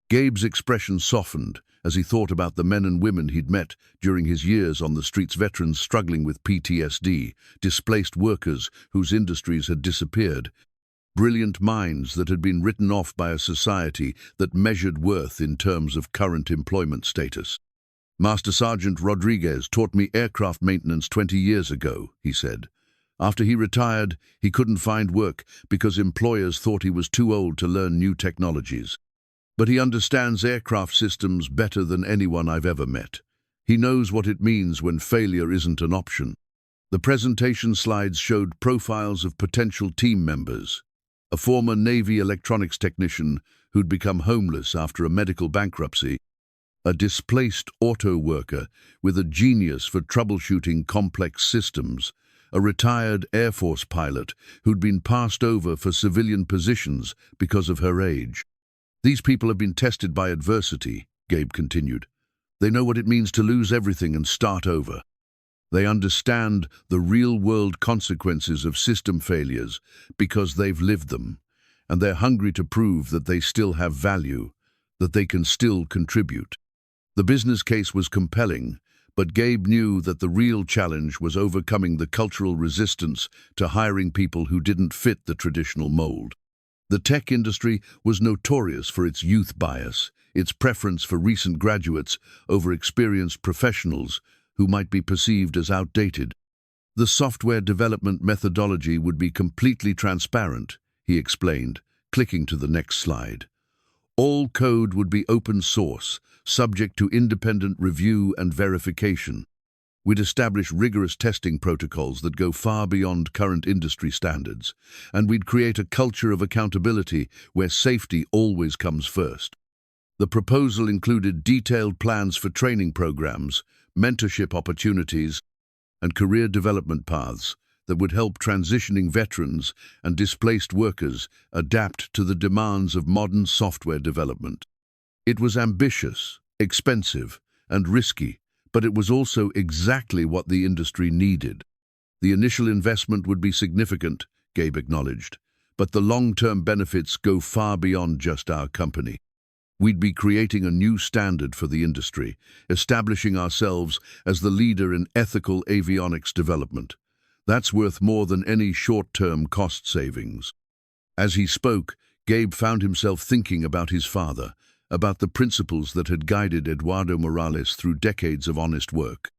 Gabe's expression softened as he thought about the men and women he'd met during his years on the streets, veterans struggling with PTSD, displaced workers whose industries had disappeared, brilliant minds that had been written off by a society that measured worth in terms of current employment status. "Master Sergeant Rodriguez taught me aircraft maintenance 20 years ago," he said. "After he retired, he couldn't find work because employers thought he was too old to learn new technologies. But he understands aircraft systems better than anyone I've ever met. He knows what it means when failure isn't an option." The presentation slides showed profiles of potential team members. A former Navy electronics technician who'd become homeless after a medical bankruptcy, a displaced auto worker with a genius for troubleshooting complex systems, a retired Air Force pilot who'd been passed over for civilian positions because of her age. These people have been tested by adversity, Gabe continued. They know what it means to lose everything and start over. They understand the real-world consequences of system failures because they've lived them, and they're hungry to prove that they still have value, that they can still contribute. The business case was compelling, but Gabe knew that the real challenge was overcoming the cultural resistance to hiring people who didn't fit the traditional mold. The tech industry was notorious for its youth bias, its preference for recent graduates over experienced professionals who might be perceived as outdated. The software development methodology would be completely transparent, he explained, clicking to the next slide. All code would be open source, subject to independent review and verification. We'd establish rigorous testing protocols that go far beyond current industry standards, and we'd create a culture of accountability where safety always comes first. The proposal included detailed plans for training programs, mentorship opportunities, and career development paths that would help transitioning veterans and displaced workers adapt to the demands of modern software development. It was ambitious, expensive, and risky, but it was also exactly what the industry needed. The initial investment would be significant, Gabe acknowledged, but the long-term benefits go far beyond just our company. We'd be creating a new standard for the industry, establishing ourselves as the leader in ethical avionics development. That's worth more than any short-term cost savings. As he spoke, Gabe found himself thinking about his father, about the principles that had guided Eduardo Morales through decades of honest work.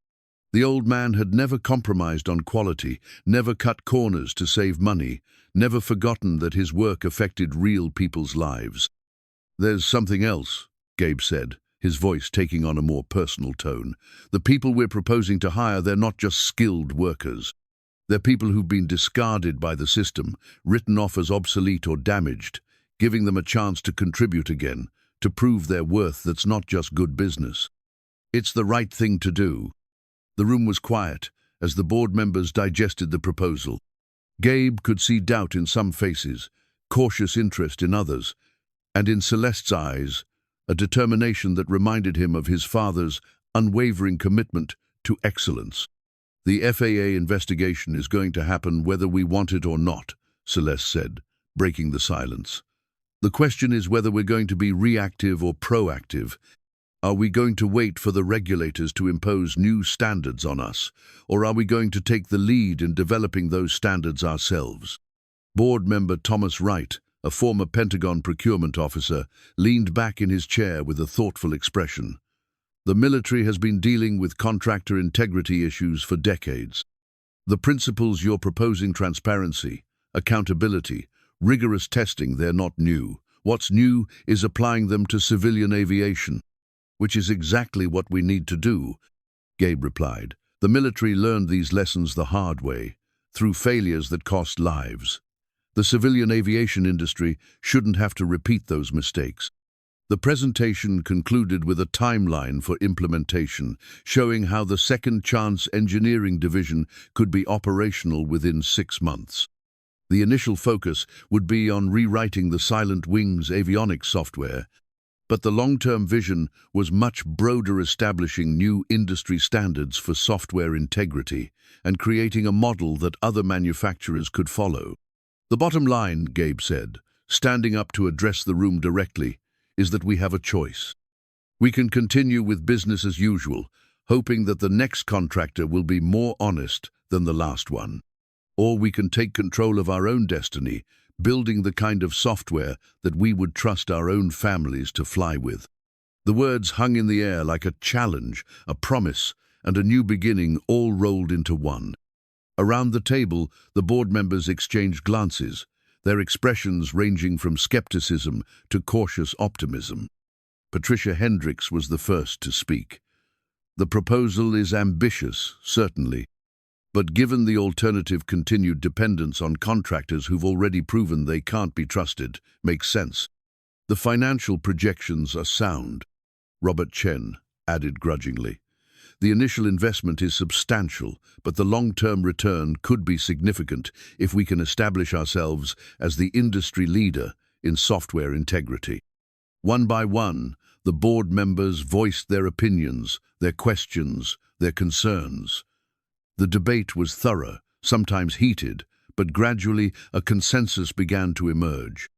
The old man had never compromised on quality, never cut corners to save money, never forgotten that his work affected real people's lives. "There's something else," Gabe said, his voice taking on a more personal tone. "The people we're proposing to hire, they're not just skilled workers. They're people who've been discarded by the system, written off as obsolete or damaged, giving them a chance to contribute again, to prove their worth. That's not just good business. It's the right thing to do." The room was quiet as the board members digested the proposal. Gabe could see doubt in some faces, cautious interest in others, and in Celeste's eyes, a determination that reminded him of his father's unwavering commitment to excellence. "The FAA investigation is going to happen whether we want it or not," Celeste said, breaking the silence. "The question is whether we're going to be reactive or proactive. Are we going to wait for the regulators to impose new standards on us, or are we going to take the lead in developing those standards ourselves?" Board member Thomas Wright, a former Pentagon procurement officer, leaned back in his chair with a thoughtful expression. "The military has been dealing with contractor integrity issues for decades. The principles you're proposing, transparency, accountability, rigorous testing, they're not new. What's new is applying them to civilian aviation, which is exactly what we need to do," Gabe replied. "The military learned these lessons the hard way, through failures that cost lives. The civilian aviation industry shouldn't have to repeat those mistakes." The presentation concluded with a timeline for implementation, showing how the Second Chance Engineering Division could be operational within 6 months. The initial focus would be on rewriting the Silent Wings avionics software, but the long-term vision was much broader, establishing new industry standards for software integrity and creating a model that other manufacturers could follow. "The bottom line," Gabe said, standing up to address the room directly, "is that we have a choice. We can continue with business as usual, hoping that the next contractor will be more honest than the last one. Or we can take control of our own destiny, building the kind of software that we would trust our own families to fly with." The words hung in the air like a challenge, a promise, and a new beginning, all rolled into one. Around the table, the board members exchanged glances, their expressions ranging from skepticism to cautious optimism. Patricia Hendricks was the first to speak. "The proposal is ambitious, certainly, But given the alternative continued dependence on contractors who've already proven they can't be trusted, makes sense. The financial projections are sound, Robert Chen added grudgingly. The initial investment is substantial, but the long-term return could be significant if we can establish ourselves as the industry leader in software integrity. One by one, the board members voiced their opinions, their questions, their concerns. The debate was thorough, sometimes heated, but gradually a consensus began to emerge.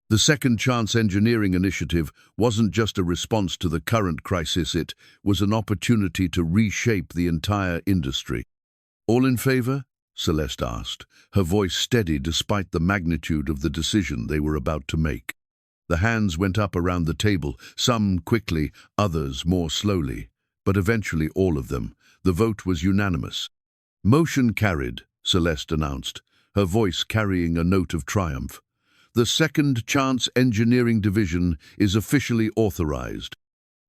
The Second Chance Engineering Initiative wasn't just a response to the current crisis, it was an opportunity to reshape the entire industry. All in favor? Celeste asked, her voice steady despite the magnitude of the decision they were about to make. The hands went up around the table, some quickly, others more slowly, but eventually all of them. The vote was unanimous. Motion carried, Celeste announced, her voice carrying a note of triumph. The Second Chance Engineering Division is officially authorized.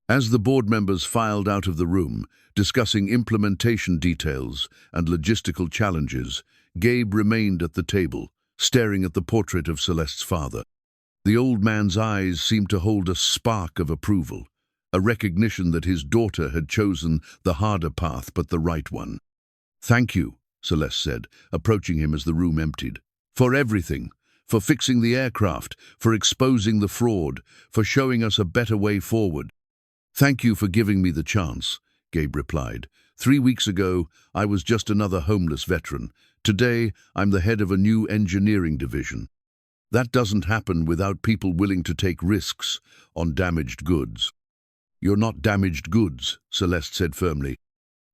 As the board members filed out of the room, discussing implementation details and logistical challenges, Gabe remained at the table, staring at the portrait of Celeste's father. The old man's eyes seemed to hold a spark of approval, a recognition that his daughter had chosen the harder path but the right one. "Thank you," Celeste said, approaching him as the room emptied. "For everything. For fixing the aircraft, for exposing the fraud, for showing us a better way forward." "Thank you for giving me the chance," Gabe replied. 3 weeks ago, I was just another homeless veteran. Today, I'm the head of a new engineering division. That doesn't happen without people willing to take risks on damaged goods." "You're not damaged goods," Celeste said firmly.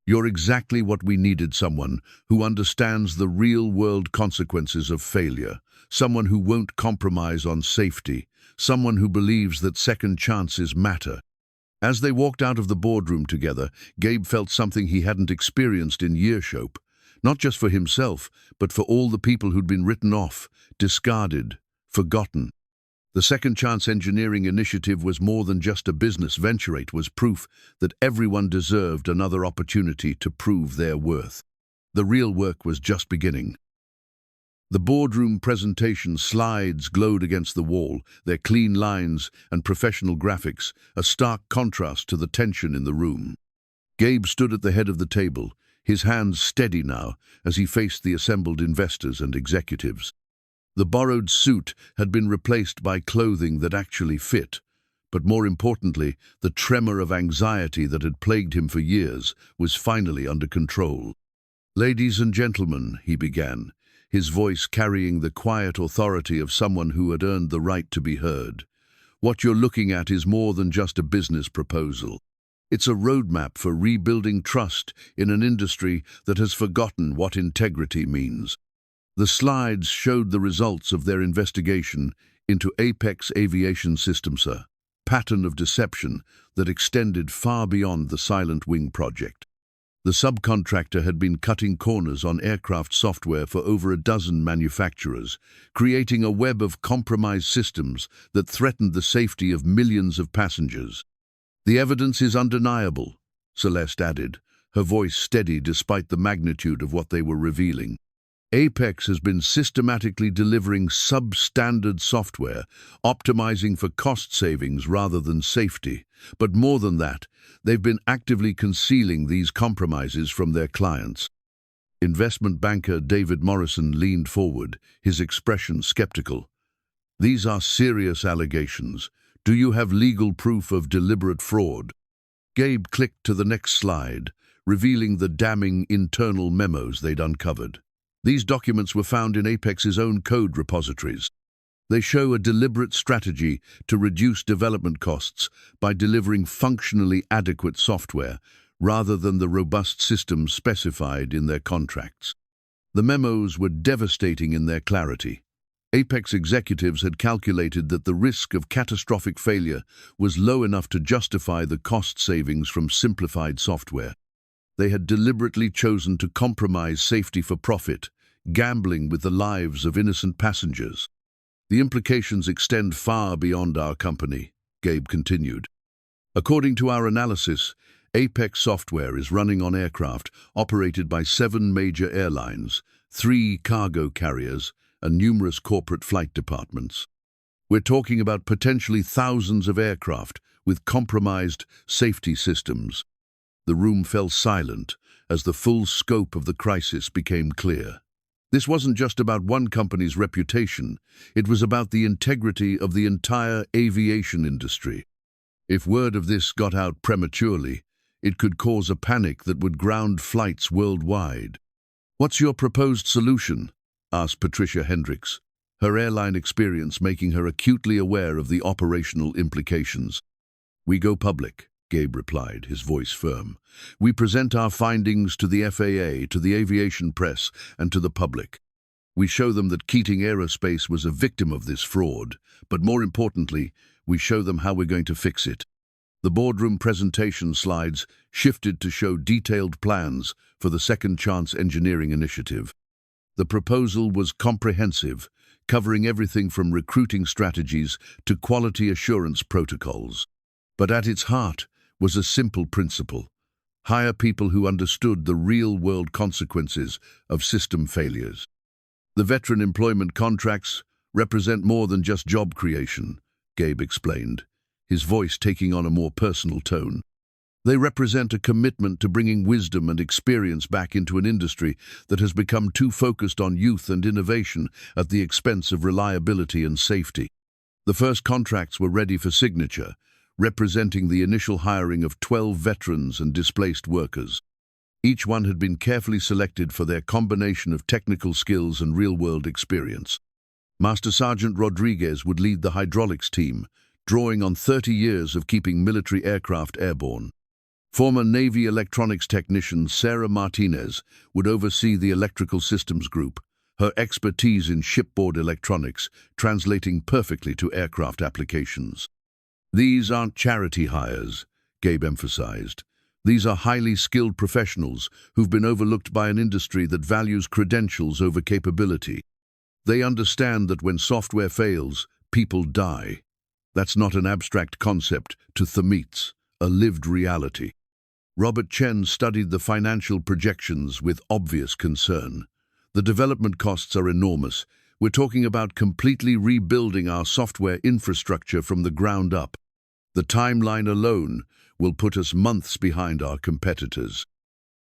"You're exactly what we needed, someone who understands the real-world consequences of failure, someone who won't compromise on safety, someone who believes that second chances matter." As they walked out of the boardroom together, Gabe felt something he hadn't experienced in yearshope, not just for himself, but for all the people who'd been written off, discarded, forgotten. The Second Chance Engineering Initiative was more than just a business venture, it was proof that everyone deserved another opportunity to prove their worth. The real work was just beginning. The boardroom presentation slides glowed against the wall, their clean lines and professional graphics, a stark contrast to the tension in the room. Gabe stood at the head of the table, his hands steady now as he faced the assembled investors and executives. The borrowed suit had been replaced by clothing that actually fit, but more importantly, the tremor of anxiety that had plagued him for years was finally under control. "Ladies and gentlemen," he began, his voice carrying the quiet authority of someone who had earned the right to be heard. "What you're looking at is more than just a business proposal. It's a roadmap for rebuilding trust in an industry that has forgotten what integrity means." The slides showed the results of their investigation into Apex Aviation Systems, a pattern of deception that extended far beyond the Silent Wing project. The subcontractor had been cutting corners on aircraft software for over a dozen manufacturers, creating a web of compromised systems that threatened the safety of millions of passengers. "The evidence is undeniable," Celeste added, her voice steady despite the magnitude of what they were revealing. Apex has been systematically delivering substandard software, optimizing for cost savings rather than safety. But more than that, they've been actively concealing these compromises from their clients. Investment banker David Morrison leaned forward, his expression skeptical. "These are serious allegations. Do you have legal proof of deliberate fraud?" Gabe clicked to the next slide, revealing the damning internal memos they'd uncovered. These documents were found in Apex's own code repositories. They show a deliberate strategy to reduce development costs by delivering functionally adequate software, rather than the robust systems specified in their contracts. The memos were devastating in their clarity. Apex executives had calculated that the risk of catastrophic failure was low enough to justify the cost savings from simplified software. They had deliberately chosen to compromise safety for profit, gambling with the lives of innocent passengers. "The implications extend far beyond our company," Gabe continued. "According to our analysis, Apex software is running on aircraft operated by 7 major airlines, 3 cargo carriers, and numerous corporate flight departments. We're talking about potentially thousands of aircraft with compromised safety systems. The room fell silent as the full scope of the crisis became clear. This wasn't just about one company's reputation, it was about the integrity of the entire aviation industry. If word of this got out prematurely, it could cause a panic that would ground flights worldwide. "What's your proposed solution?" asked Patricia Hendricks, her airline experience making her acutely aware of the operational implications. "We go public," Gabe replied, his voice firm. "We present our findings to the FAA, to the aviation press, and to the public. We show them that Keating Aerospace was a victim of this fraud, but more importantly, we show them how we're going to fix it." The boardroom presentation slides shifted to show detailed plans for the Second Chance Engineering Initiative. The proposal was comprehensive, covering everything from recruiting strategies to quality assurance protocols. But at its heart was a simple principle: hire people who understood the real-world consequences of system failures. The veteran employment contracts represent more than just job creation, Gabe explained, his voice taking on a more personal tone. They represent a commitment to bringing wisdom and experience back into an industry that has become too focused on youth and innovation at the expense of reliability and safety. The first contracts were ready for signature, representing the initial hiring of 12 veterans and displaced workers. Each one had been carefully selected for their combination of technical skills and real-world experience. Master Sergeant Rodriguez would lead the hydraulics team, drawing on 30 years of keeping military aircraft airborne. Former Navy electronics technician Sarah Martinez would oversee the electrical systems group, her expertise in shipboard electronics translating perfectly to aircraft applications. "These aren't charity hires," Gabe emphasized. "These are highly skilled professionals who've been overlooked by an industry that values credentials over capability. They understand that when software fails, people die. That's not an abstract concept to Themites, a lived reality." Robert Chen studied the financial projections with obvious concern. "The development costs are enormous. We're talking about completely rebuilding our software infrastructure from the ground up. The timeline alone will put us months behind our competitors."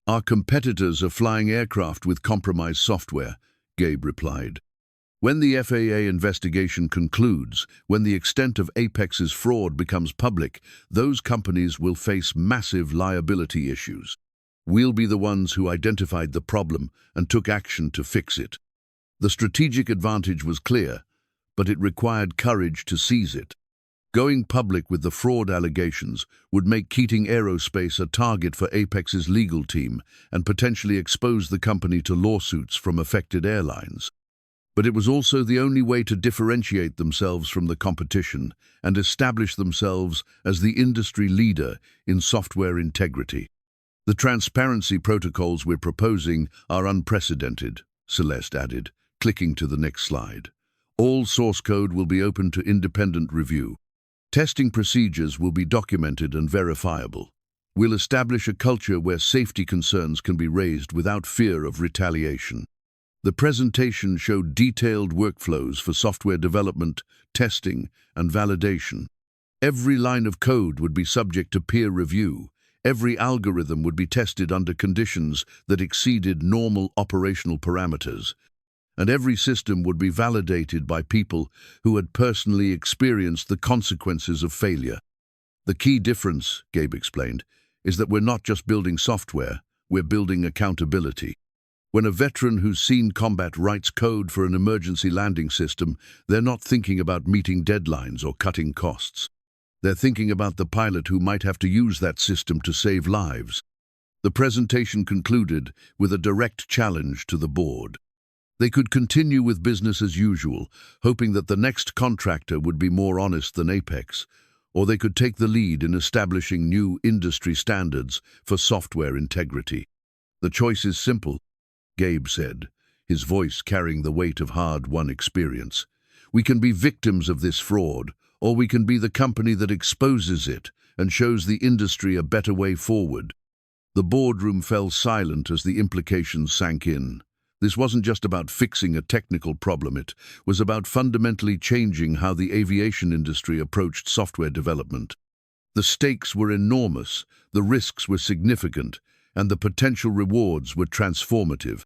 "Our competitors are flying aircraft with compromised software," Gabe replied. "When the FAA investigation concludes, when the extent of Apex's fraud becomes public, those companies will face massive liability issues. We'll be the ones who identified the problem and took action to fix it." The strategic advantage was clear, but it required courage to seize it. Going public with the fraud allegations would make Keating Aerospace a target for Apex's legal team and potentially expose the company to lawsuits from affected airlines. But it was also the only way to differentiate themselves from the competition and establish themselves as the industry leader in software integrity. "The transparency protocols we're proposing are unprecedented," Celeste added, clicking to the next slide. "All source code will be open to independent review. Testing procedures will be documented and verifiable. We'll establish a culture where safety concerns can be raised without fear of retaliation." The presentation showed detailed workflows for software development, testing, and validation. Every line of code would be subject to peer review. Every algorithm would be tested under conditions that exceeded normal operational parameters. And every system would be validated by people who had personally experienced the consequences of failure. "The key difference," Gabe explained, "is that we're not just building software, we're building accountability. When a veteran who's seen combat writes code for an emergency landing system, they're not thinking about meeting deadlines or cutting costs. They're thinking about the pilot who might have to use that system to save lives." The presentation concluded with a direct challenge to the board. They could continue with business as usual, hoping that the next contractor would be more honest than Apex, or they could take the lead in establishing new industry standards for software integrity. "The choice is simple," Gabe said, his voice carrying the weight of hard-won experience. "We can be victims of this fraud, or we can be the company that exposes it and shows the industry a better way forward. The boardroom fell silent as the implications sank in. This wasn't just about fixing a technical problem, it was about fundamentally changing how the aviation industry approached software development. The stakes were enormous, the risks were significant, and the potential rewards were transformative.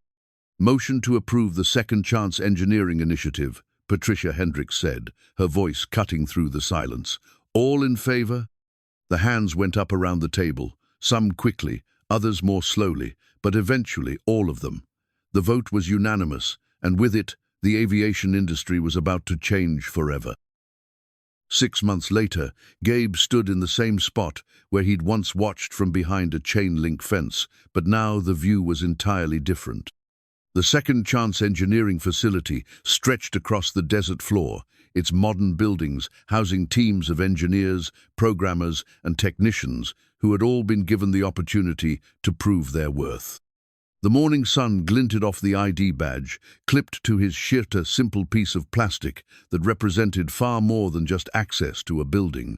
"Motion to approve the Second Chance Engineering Initiative," Patricia Hendricks said, her voice cutting through the silence. "All in favor?" The hands went up around the table, some quickly, others more slowly, but eventually all of them. The vote was unanimous, and with it, the aviation industry was about to change forever. 6 months later, Gabe stood in the same spot where he'd once watched from behind a chain-link fence, but now the view was entirely different. The Second Chance Engineering facility stretched across the desert floor, its modern buildings housing teams of engineers, programmers, and technicians who had all been given the opportunity to prove their worth. The morning sun glinted off the ID badge, clipped to his shirt, a simple piece of plastic that represented far more than just access to a building.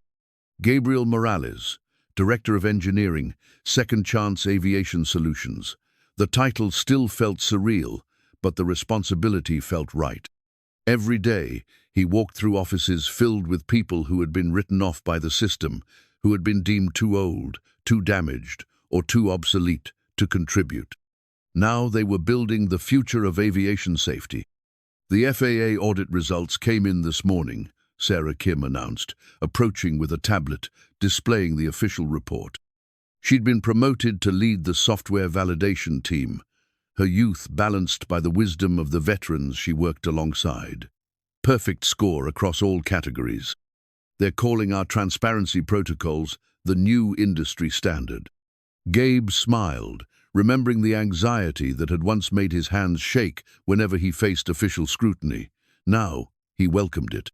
Gabriel Morales, Director of Engineering, Second Chance Aviation Solutions. The title still felt surreal, but the responsibility felt right. Every day, he walked through offices filled with people who had been written off by the system, who had been deemed too old, too damaged, or too obsolete to contribute. Now they were building the future of aviation safety. The FAA audit results came in this morning, Sarah Kim announced, approaching with a tablet, displaying the official report. She'd been promoted to lead the software validation team, her youth balanced by the wisdom of the veterans she worked alongside. Perfect score across all categories. They're calling our transparency protocols the new industry standard. Gabe smiled, remembering the anxiety that had once made his hands shake whenever he faced official scrutiny. Now, he welcomed it.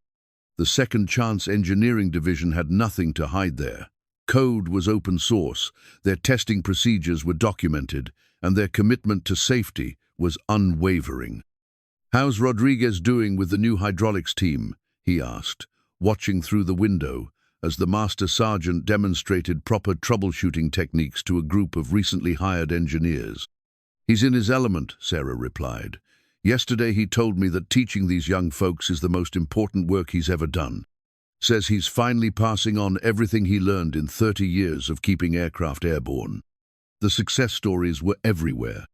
The Second Chance Engineering Division had nothing to hide there. Code was open source, their testing procedures were documented, and their commitment to safety was unwavering. "How's Rodriguez doing with the new hydraulics team?" he asked, watching through the window as the Master Sergeant demonstrated proper troubleshooting techniques to a group of recently hired engineers. "He's in his element," Sarah replied. "Yesterday he told me that teaching these young folks is the most important work he's ever done. Says he's finally passing on everything he learned in 30 years of keeping aircraft airborne." The success stories were everywhere.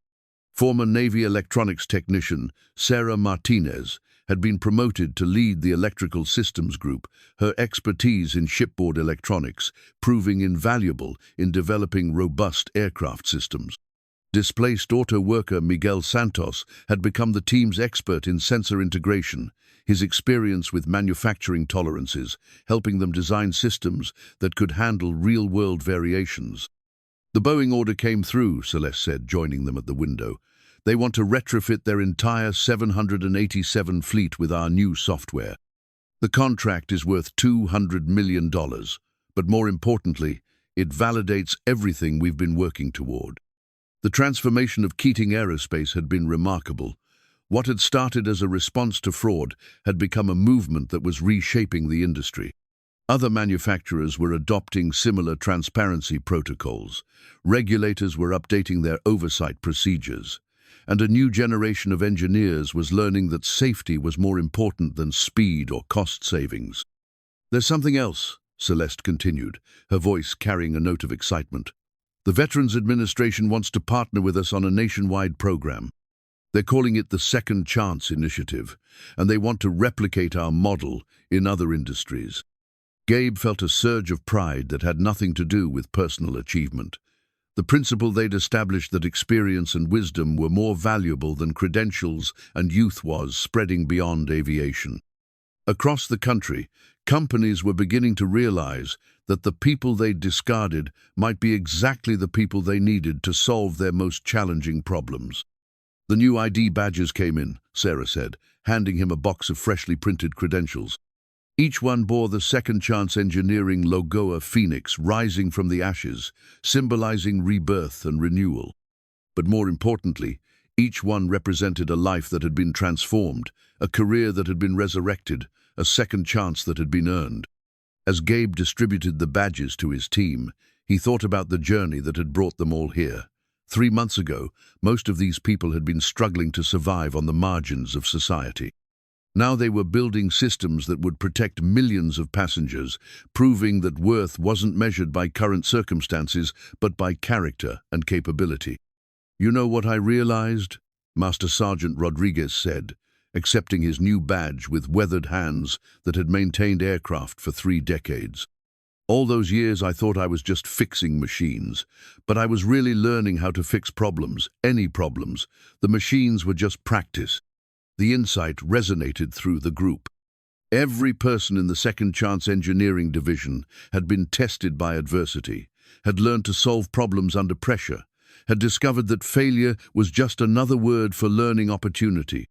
Former Navy electronics technician Sarah Martinez had been promoted to lead the electrical systems group, her expertise in shipboard electronics proving invaluable in developing robust aircraft systems. Displaced auto worker Miguel Santos had become the team's expert in sensor integration, his experience with manufacturing tolerances, helping them design systems that could handle real-world variations. "The Boeing order came through," Celeste said, joining them at the window. "They want to retrofit their entire 787 fleet with our new software. The contract is worth $200 million, but more importantly, it validates everything we've been working toward." The transformation of Keating Aerospace had been remarkable. What had started as a response to fraud had become a movement that was reshaping the industry. Other manufacturers were adopting similar transparency protocols. Regulators were updating their oversight procedures. And a new generation of engineers was learning that safety was more important than speed or cost savings. "There's something else," Celeste continued, her voice carrying a note of excitement. "The Veterans Administration wants to partner with us on a nationwide program. They're calling it the Second Chance Initiative, and they want to replicate our model in other industries." Gabe felt a surge of pride that had nothing to do with personal achievement. The principle they'd established that experience and wisdom were more valuable than credentials and youth was spreading beyond aviation. Across the country, companies were beginning to realize that the people they'd discarded might be exactly the people they needed to solve their most challenging problems. "The new ID badges came in," Sarah said, handing him a box of freshly printed credentials. Each one bore the Second Chance Engineering logo, a phoenix rising from the ashes, symbolizing rebirth and renewal. But more importantly, each one represented a life that had been transformed, a career that had been resurrected, a second chance that had been earned. As Gabe distributed the badges to his team, he thought about the journey that had brought them all here. 3 months ago, most of these people had been struggling to survive on the margins of society. Now they were building systems that would protect millions of passengers, proving that worth wasn't measured by current circumstances, but by character and capability. "You know what I realized?" Master Sergeant Rodriguez said, accepting his new badge with weathered hands that had maintained aircraft for 3 decades. "All those years I thought I was just fixing machines, but I was really learning how to fix problems, any problems. The machines were just practice." The insight resonated through the group. Every person in the Second Chance Engineering Division had been tested by adversity, had learned to solve problems under pressure, had discovered that failure was just another word for learning opportunity.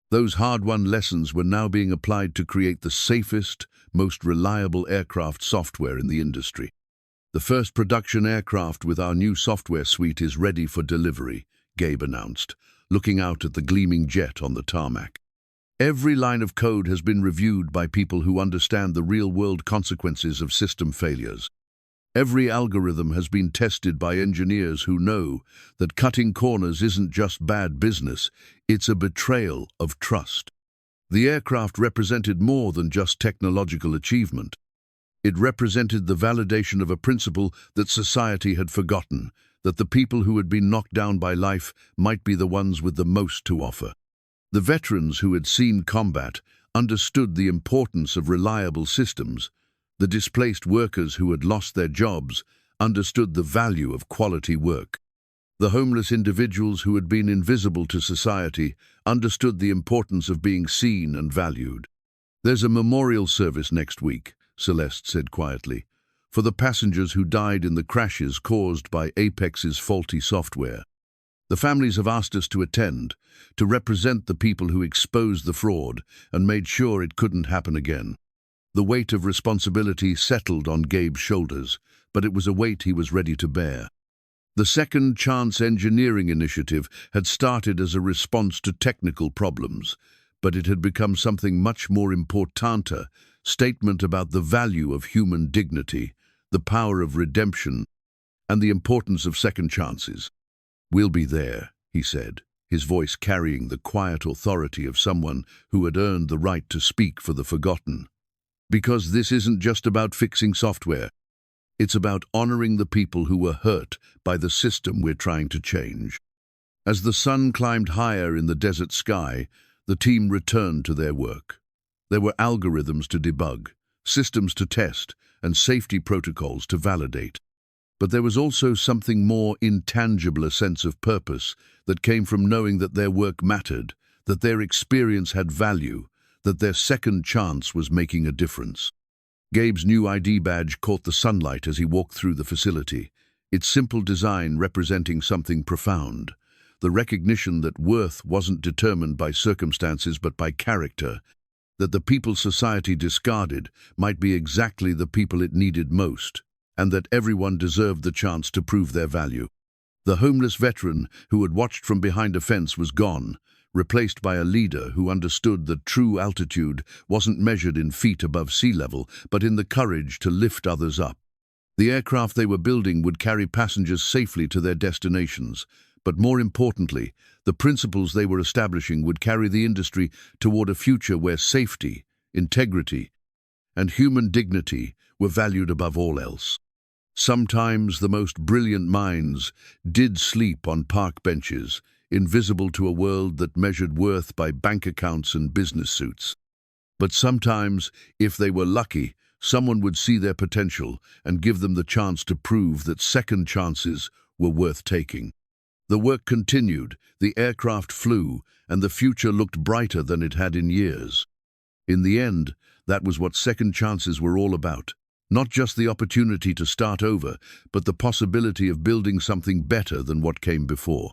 Those hard-won lessons were now being applied to create the safest, most reliable aircraft software in the industry. "The first production aircraft with our new software suite is ready for delivery," Gabe announced, looking out at the gleaming jet on the tarmac. "Every line of code has been reviewed by people who understand the real-world consequences of system failures. Every algorithm has been tested by engineers who know that cutting corners isn't just bad business, it's a betrayal of trust." The aircraft represented more than just technological achievement. It represented the validation of a principle that society had forgotten, that the people who had been knocked down by life might be the ones with the most to offer. The veterans who had seen combat understood the importance of reliable systems. The displaced workers who had lost their jobs understood the value of quality work. The homeless individuals who had been invisible to society understood the importance of being seen and valued. "There's a memorial service next week," Celeste said quietly, "for the passengers who died in the crashes caused by Apex's faulty software. The families have asked us to attend, to represent the people who exposed the fraud and made sure it couldn't happen again." The weight of responsibility settled on Gabe's shoulders, but it was a weight he was ready to bear. The Second Chance Engineering Initiative had started as a response to technical problems, but it had become something much more important, a statement about the value of human dignity, the power of redemption, and the importance of second chances. "We'll be there," he said, his voice carrying the quiet authority of someone who had earned the right to speak for the forgotten. "Because this isn't just about fixing software. It's about honoring the people who were hurt by the system we're trying to change." As the sun climbed higher in the desert sky, the team returned to their work. There were algorithms to debug, systems to test, and safety protocols to validate. But there was also something more intangible, a sense of purpose that came from knowing that their work mattered, that their experience had value, that their second chance was making a difference. Gabe's new ID badge caught the sunlight as he walked through the facility, its simple design representing something profound, the recognition that worth wasn't determined by circumstances but by character, that the people society discarded might be exactly the people it needed most, and that everyone deserved the chance to prove their value. The homeless veteran who had watched from behind a fence was gone, replaced by a leader who understood that true altitude wasn't measured in feet above sea level, but in the courage to lift others up. The aircraft they were building would carry passengers safely to their destinations, but more importantly, the principles they were establishing would carry the industry toward a future where safety, integrity, and human dignity were valued above all else. Sometimes the most brilliant minds did sleep on park benches, invisible to a world that measured worth by bank accounts and business suits. But sometimes, if they were lucky, someone would see their potential and give them the chance to prove that second chances were worth taking. The work continued, the aircraft flew, and the future looked brighter than it had in years. In the end, that was what second chances were all about. Not just the opportunity to start over, but the possibility of building something better than what came before.